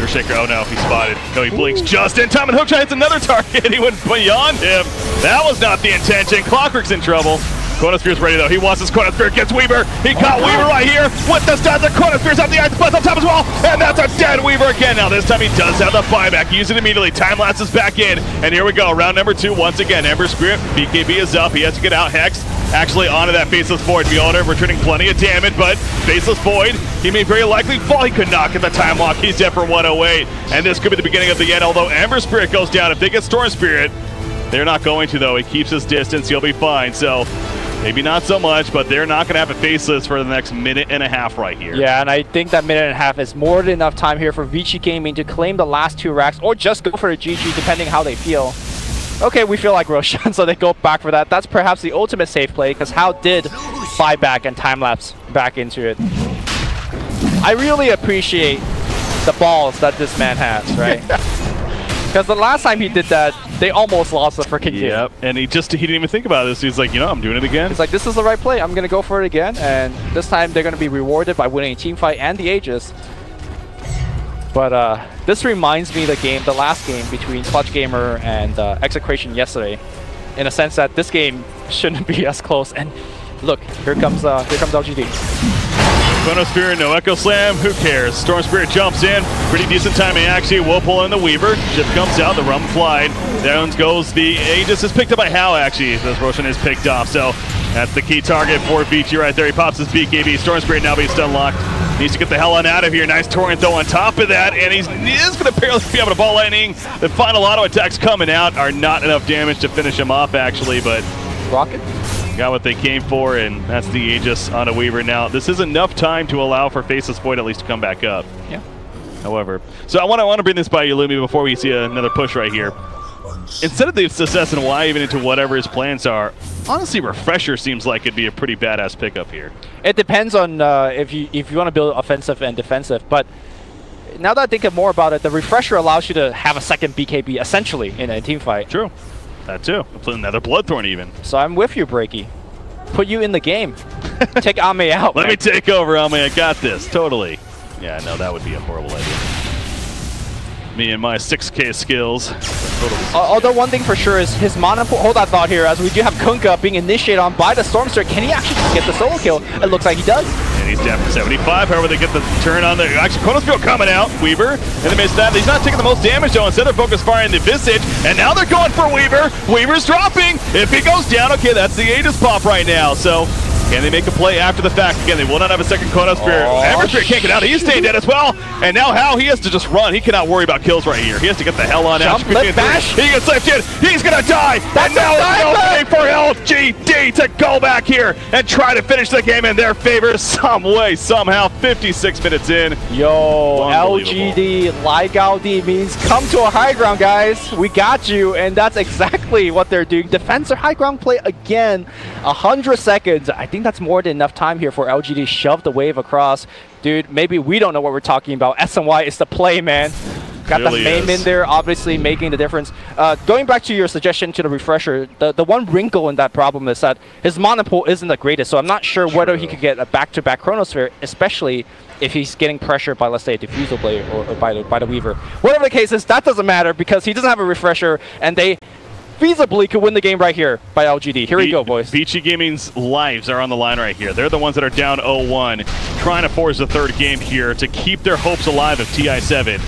Shaker, oh no, he spotted. No, he blinks just in time, and Hookshot hits another target. He went beyond him. That was not the intention. Clockwork's in trouble. Chronosphere's ready though. He wants his Chronosphere, gets Weaver. He caught Weaver right here with the stats. The Chronosphere's up the Ice Blast on top as well. And that's a dead Weaver again. Now this time he does have the buyback. Use it immediately. Time lapse is back in. And here we go. Round number 2 once again. Ember Spirit. BKB is up. He has to get out. Hex actually onto that Faceless Void. Mjolnir returning plenty of damage, but Faceless Void, he may very likely fall. He could not get the time lock. He's dead for 108. And this could be the beginning of the end, although Ember Spirit goes down. If they get Storm Spirit, they're not going to though. He keeps his distance. He'll be fine. So Maybe not so much, but they're not going to have a faceless for the next minute and a half right here. Yeah, and I think that minute and a half is more than enough time here for Vici Gaming to claim the last 2 racks, or just go for a GG depending how they feel. Okay, we feel like Roshan, so they go back for that. That's perhaps the ultimate safe play, because Hao did buy back and time-lapse back into it. I really appreciate the balls that this man has, right? Because the last time he did that, they almost lost the freaking game. Yep, and he didn't even think about this. He's like, you know, I'm doing it again. He's like, this is the right play. I'm going to go for it again. And this time they're going to be rewarded by winning a team fight and the Aegis. But this reminds me of the last game between Clutch Gamer and Execration yesterday, in a sense that this game shouldn't be as close. And look, here comes Lgd. Chronosphere, no Echo Slam, who cares? Storm Spirit jumps in, pretty decent timing actually. Will pull in the Weaver, ship comes out, the Rum flied. Down goes the Aegis, is picked up by Hao actually, as Roshan is picked off. So that's the key target for Vici right there. He pops his BKB, Storm Spirit now being stun locked. Needs to get the hell on out of here. Nice Torrent though on top of that, and he is going to barely be able to ball lightning. The final auto attacks coming out are not enough damage to finish him off actually, but Rocket? Got what they came for, and that's the Aegis on a Weaver. Now, this is enough time to allow for Faceless Void at least to come back up. Yeah. However, so I want to bring this by you, Lumi, before we see another push right here. Instead of the success and Y even into whatever his plans are, honestly, Refresher seems like it'd be a pretty badass pickup here. It depends on if you want to build offensive and defensive, but now that I think more about it, the Refresher allows you to have a second BKB essentially in a team fight. True. That too. Another Bloodthorn even. So I'm with you, Breaky. Put you in the game. Take Ame out. Let me take over, Ame. I got this. Totally. Yeah, no, that would be a horrible idea. Me and my 6K skills. Although one thing for sure is his mana pool. Hold that thought here, as we do have Kunkka being initiated on by the Stormster. Can he actually just get the solo kill? It looks like he does. And he's down for 75. However, they get the turn on the actually Chronosphere coming out. Weaver in the midst of that. He's not taking the most damage though. Instead of focus firing the Visage, and now they're going for Weaver. Weaver's dropping. If he goes down, okay, that's the Aegis pop right now. So. Can they make a play after the fact? Again, they will not have a second Chronosphere. Emberspirit can't get out. He's staying dead as well. And now Hao, he has to just run. He cannot worry about kills right here. He has to get the hell on out. Left bash. He gets lifted. He's going to die. That's and now it's for Lgd to go back here and try to finish the game in their favor some way, somehow. 56 minutes in. Yo, Lgd, Lgd means come to a high ground, guys. We got you. And that's exactly what they're doing. Defense or high ground play again. 100 seconds. I think that's more than enough time here for Lgd to shove the wave across. Dude, maybe we don't know what we're talking about. SNY is the play, man. Got really the Mame in there, obviously making the difference. Going back to your suggestion to the Refresher, the one wrinkle in that problem is that his mana pool isn't the greatest, so I'm not sure whether he could get a back-to-back Chronosphere, especially if he's getting pressured by, let's say, a Diffusal Blade or by the Weaver. Whatever the case is, that doesn't matter because he doesn't have a Refresher, and they feasibly could win the game right here by Lgd. Here we go, boys. Vici Gaming's lives are on the line right here. They're the ones that are down 0-1, trying to force the third game here to keep their hopes alive of TI7.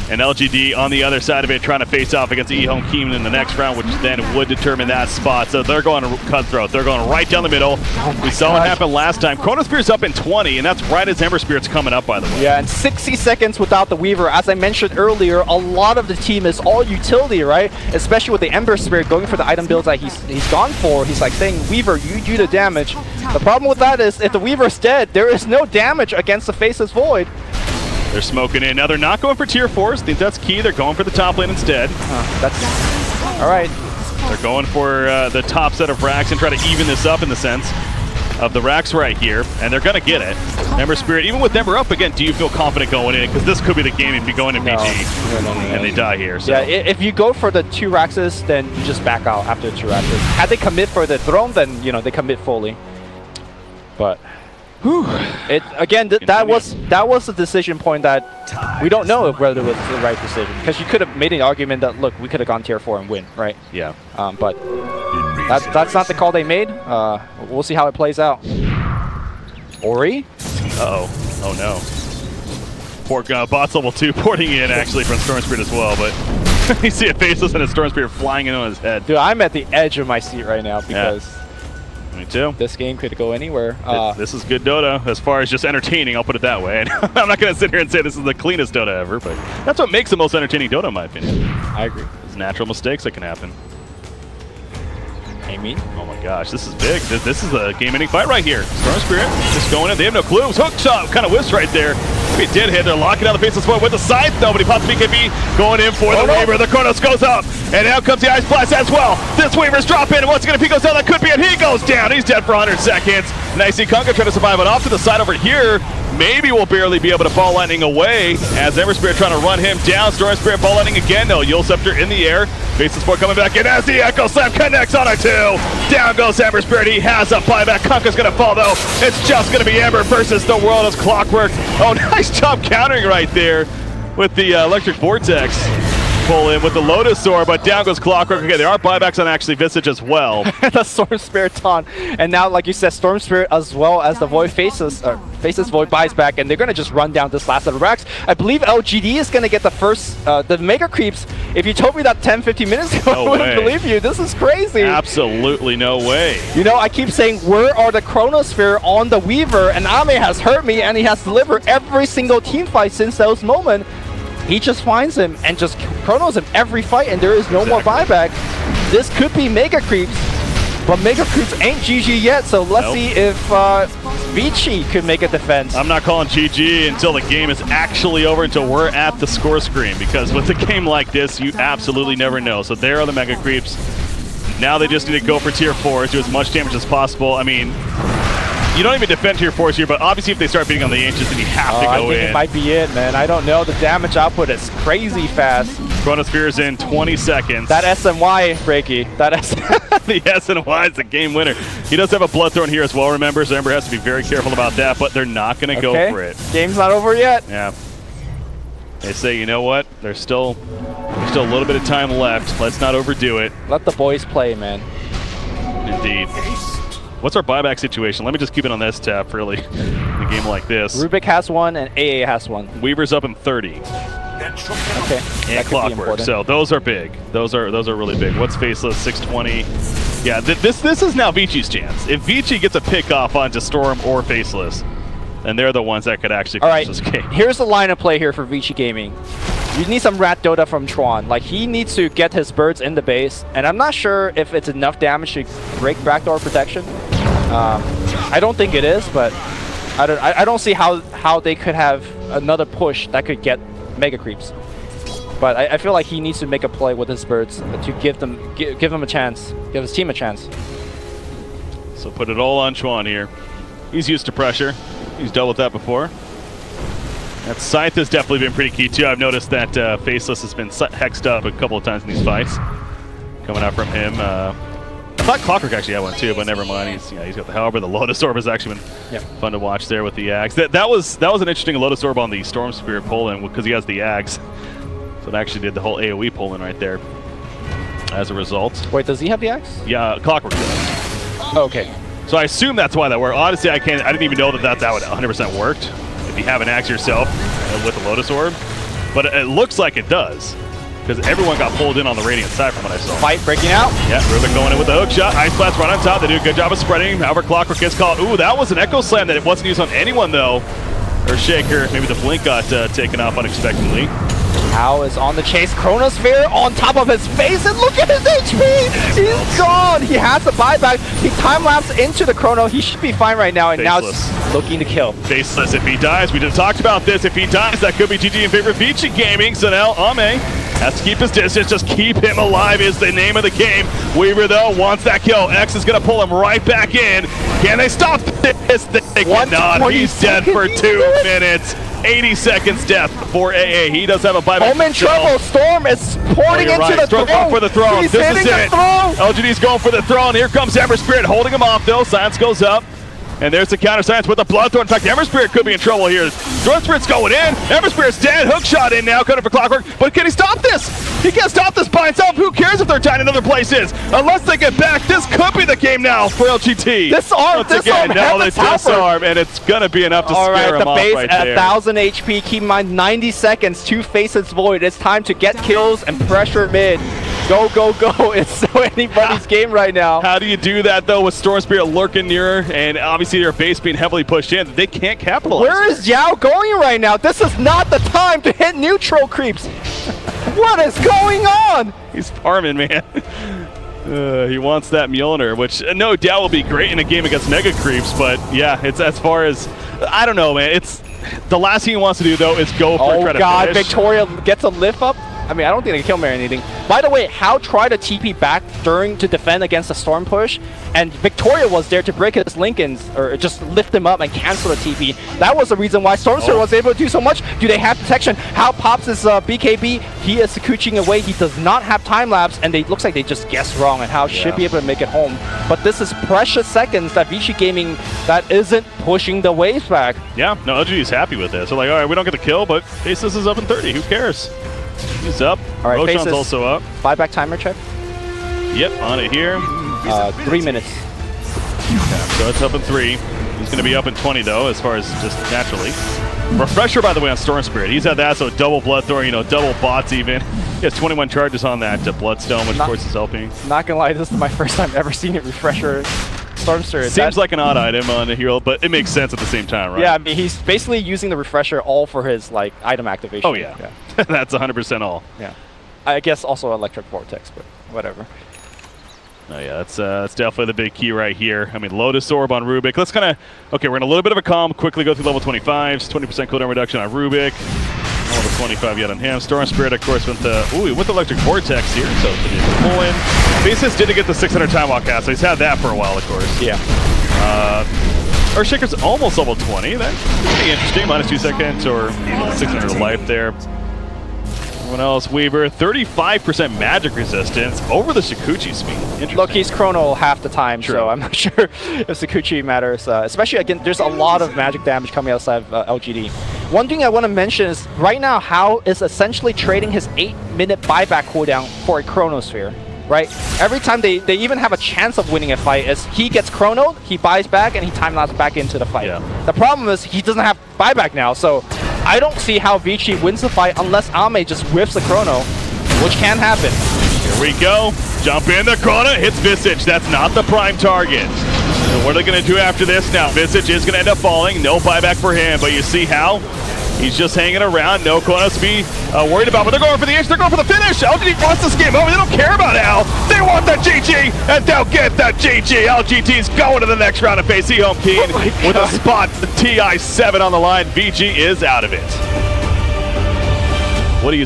And Lgd on the other side of it trying to face off against Ehome Keem in the next round, which then would determine that spot. So they're going to cutthroat. They're going right down the middle. We saw what happened last time. Chronosphere's up in 20, and that's right as Ember Spirit's coming up, by the way. Yeah, and 60 seconds without the Weaver. As I mentioned earlier, a lot of the team is all utility, right? Especially with the Ember Spirit going for the item builds that he's gone for. He's like saying, Weaver, you do the damage. The problem with that is if the Weaver's dead, there is no damage against the Faceless Void. They're smoking in. Now they're not going for tier 4s. I think that's key. They're going for the top lane instead. That's all right. They're going for the top set of racks and try to even this up in the sense of the racks right here, and they're going to get it. Ember Spirit, even with Ember up again, do you feel confident going in? Because this could be the game if you go into PG and they die here. So. Yeah, if you go for the 2 Raxes, then you just back out after the 2 Raxes. Had they commit for the throne, then they commit fully. But again, that was the decision point that we don't know whether it was the right decision, because you could have made an argument that look, we could have gone tier 4 and win, right? Yeah. But that's not the call they made. We'll see how it plays out. Ori? Uh-oh. Oh no. Poor bot's level 2 porting in actually from Storm Spirit as well, but you see a Faceless and a Storm Spirit flying in on his head. Dude, I'm at the edge of my seat right now because. Yeah. Me too. This game could go anywhere. This is good Dota as far as just entertaining, I'll put it that way. And I'm not going to sit here and say this is the cleanest Dota ever, but that's what makes the most entertaining Dota in my opinion. I agree. There's natural mistakes that can happen. I mean, Oh my gosh, this is big. This is a game-ending fight right here. Storm Spirit just going in. They have no clues. Hook shot kind of whiffs right there. Maybe it did hit. They're locking down the Faceless Void with the scythe. Nobody pops BKB going in for the Weaver. The Chronos goes up. And out comes the Ice Blast as well. This Weaver's dropping. And once again, if he goes down, that could be it. He goes down. He's dead for 100 seconds. Nicey Kunka trying to survive it off to the side over here. Maybe we'll barely be able to Ball Lightning away as Ember Spirit trying to run him down. Storm Spirit Ball Lightning again. No, Yule Scepter in the air. Faceless Void coming back in as the Echo Slam connects on a 2. Down goes Ember Spirit. He has a buyback. Kunka's going to fall though. It's just going to be Ember versus the world as Clockwork. Oh, nice job countering right there with the Electric Vortex. Pull in with the Lotus Sword, but down goes Clockwork. Okay, there are buybacks on actually Visage as well. The Storm Spirit taunt. And now, like you said, Storm Spirit as well as the Void Faceless Void buys back, and they're going to just run down this last set of racks. I believe LGD is going to get the first, the Mega Creeps. If you told me that 10-15 minutes ago, I wouldn't believe you. This is crazy. Absolutely no way. You know, I keep saying, where are the Chronosphere on the Weaver? And Ame has hurt me, and he has delivered every single team fight since those moments. He just finds him and just chronos him every fight, and there is no more buyback. This could be Mega Creeps, but Mega Creeps ain't GG yet, so let's see if Vici could make a defense. I'm not calling GG until the game is actually over, until we're at the score screen, because with a game like this, you absolutely never know. So there are the Mega Creeps. Now they just need to go for tier 4, do as much damage as possible. I mean, you don't even defend tier 4s here, but obviously if they start beating on the Ancients, then you have to go in. I think it might be it, man. I don't know. The damage output is crazy fast. Chronosphere's in 20 seconds. That SNY, Breaky. That the SNY is the game winner. He does have a Blood Thorn here as well, remember, so Ember has to be very careful about that, but they're not going to go for it. Game's not over yet. Yeah. They say, you know what? There's still a little bit of time left. Let's not overdo it. Let the boys play, man. Indeed. What's our buyback situation? Let me just keep it on this tab, really, in a game like this. Rubik has one and AA has one. Weaver's up in 30. Okay. And Clockwork. So those are big. Those are really big. What's Faceless? 620. Yeah, this is now Vici's chance. If Vici gets a pick off onto Storm or Faceless, then they're the ones that could actually finish this game. Here's the line of play here for Lgd-Gaming. You need some Rat Dota from Tron. Like, he needs to get his birds in the base, and I'm not sure if it's enough damage to break backdoor protection. I don't think it is, but I don't see how they could have another push that could get Mega Creeps. But I feel like he needs to make a play with his birds to give him a chance, give his team a chance. So put it all on Chuan here. He's used to pressure. He's dealt with that before. That Scythe has definitely been pretty key too. I've noticed that Faceless has been hexed up a couple of times in these fights. Coming out from him. I thought Clockwork actually had one too, but never mind. He's got the Halberd. The Lotus Orb has actually been fun to watch there with the Axe. That was an interesting Lotus Orb on the Storm Spirit pull-in because he has the Axe. So it actually did the whole AoE pull-in right there as a result. Wait, does he have the Axe? Yeah, Clockwork does. Okay. So I assume that's why that worked. Honestly, I didn't even know that's how it 100% worked. If you have an Axe yourself with the Lotus Orb. But it looks like it does. Because everyone got pulled in on the Radiant side from what I saw. Fight breaking out. Yeah, Rubik going in with the hook shot. Ice Blast right on top. They do a good job of spreading. However, Clockwork gets caught. Ooh, that was an Echo Slam that it wasn't used on anyone, though. Or Shaker. Maybe the Blink got taken off unexpectedly. Hao is on the chase. Chronosphere on top of his face, and look at his HP! He's gone! He has the buyback. He time-lapsed into the Chrono. He should be fine right now, and Faceless. Now it's looking to kill. Faceless, if he dies, we just talked about this. If he dies, that could be GG in favor of Lgd-Gaming. So now Ame has to keep his distance. Just keep him alive is the name of the game. Weaver, though, wants that kill. X is going to pull him right back in. Can they stop this? They cannot. He's dead for 2 minutes. 80 seconds death for AA. He does have a buyback. Home in trouble. Storm is porting into the throne. Going for the throne. He's this is hitting it. The throne. LGD's going for the throne. Here comes Ember Spirit holding him off, though. Silence goes up. And there's the counter Silence with the Blood Thorn. In fact, Ember Spirit could be in trouble here. Storm Spirit's going in. Ember Spirit's dead. Hook shot in now. Coming for Clockwork. But can he stop this? He can't stop this by himself. Who cares if they're tied in other places? Unless they get back, this could be the game now for LGT. This arm now they disarm, and it's going to be enough to scare him off right there. The base at 1,000 HP. Keep in mind, 90 seconds. 2 Faces Void. It's time to get kills and pressure mid. Go, go, go. It's so anybody's game right now. How do you do that, though, with Storm Spirit lurking nearer and obviously their base being heavily pushed in? They can't capitalize. Where is Yao going right now? This is not the time to hit neutral creeps. What is going on? He's farming, man. He wants that Mjolnir, which no doubt will be great in a game against Mega Creeps, but yeah, it's as far as, I don't know, man. It's the last thing he wants to do, though, is go for try to God, finish. Victoria gets a lift up. I mean, I don't think they can kill him or anything. By the way, How tried to TP back to defend against the Storm push, and Victoria was there to break his Lincolns, or just lift him up and cancel the TP. That was the reason why Stormster was able to do so much. Do they have protection? How pops his BKB? He is Sakuchiing away. He does not have time lapse, and it looks like they just guessed wrong, and How should be able to make it home. But this is precious seconds that Vici Gaming that isn't pushing the waves back. Yeah, no, LGD is happy with this. So like, all right, we don't get the kill, but Faceless is up in 30. Who cares? He's up. All right, Roshan's also up. Buyback timer check. Yep, on it here. 3 minutes. So it's up in 3. He's going to be up in 20, though, as far as just naturally. Refresher, by the way, on Storm Spirit. He's had that, so double Bloodthorn, you know, double bots even. He has 21 charges on that Bloodstone, which of course is helping. Not going to lie, this is my first time ever seeing it Refresher. Storm Spirit. Seems like an odd item on a hero, but it makes sense at the same time, right? Yeah, I mean, he's basically using the Refresher all for his, like, item activation. Oh, yeah. That's 100% all. Yeah. I guess also Electric Vortex, but whatever. Oh yeah, that's definitely the big key right here. I mean, Lotus Orb on Rubik. Let's kind of, okay, we're in a little bit of a calm, quickly go through level 25s, 20% cooldown reduction on Rubik. Level 25 yet on him. Storm Spirit, of course, with the, with Electric Vortex here, so it's a pull in. Basis didn't get the 600 time walk cast, so he's had that for a while, of course. Yeah. Earthshaker's almost level 20. That's pretty interesting. Minus 2 seconds or 600 life there. Everyone else, Weaver, 35% magic resistance over the Sakuchi speed. Interesting. Look, he's chrono half the time, so I'm not sure if Sakuchi matters. Especially, again, there's a lot of magic damage coming outside of LGD. One thing I want to mention is, right now, How is essentially trading his 8-minute buyback cooldown for a Chronosphere. Right? Every time they even have a chance of winning a fight is he gets chronoed, he buys back, and he time-lapses back into the fight. Yeah. The problem is he doesn't have buyback now, so I don't see how Vici wins the fight unless Ame just whiffs the chrono, which can happen. Here we go. Jump in the chrono, hits Visage. That's not the prime target. So what are they going to do after this now? Visage is going to end up falling. No buyback for him, but you see how he's just hanging around. No Chronos to be worried about, but they're going for the inch. They're going for the finish. LGD wants this game over. They don't care about Al. They want that GG, and they'll get that GG. LGT's going to the next round of face home Keen with a spot. The TI-7 on the line. VG is out of it. What do you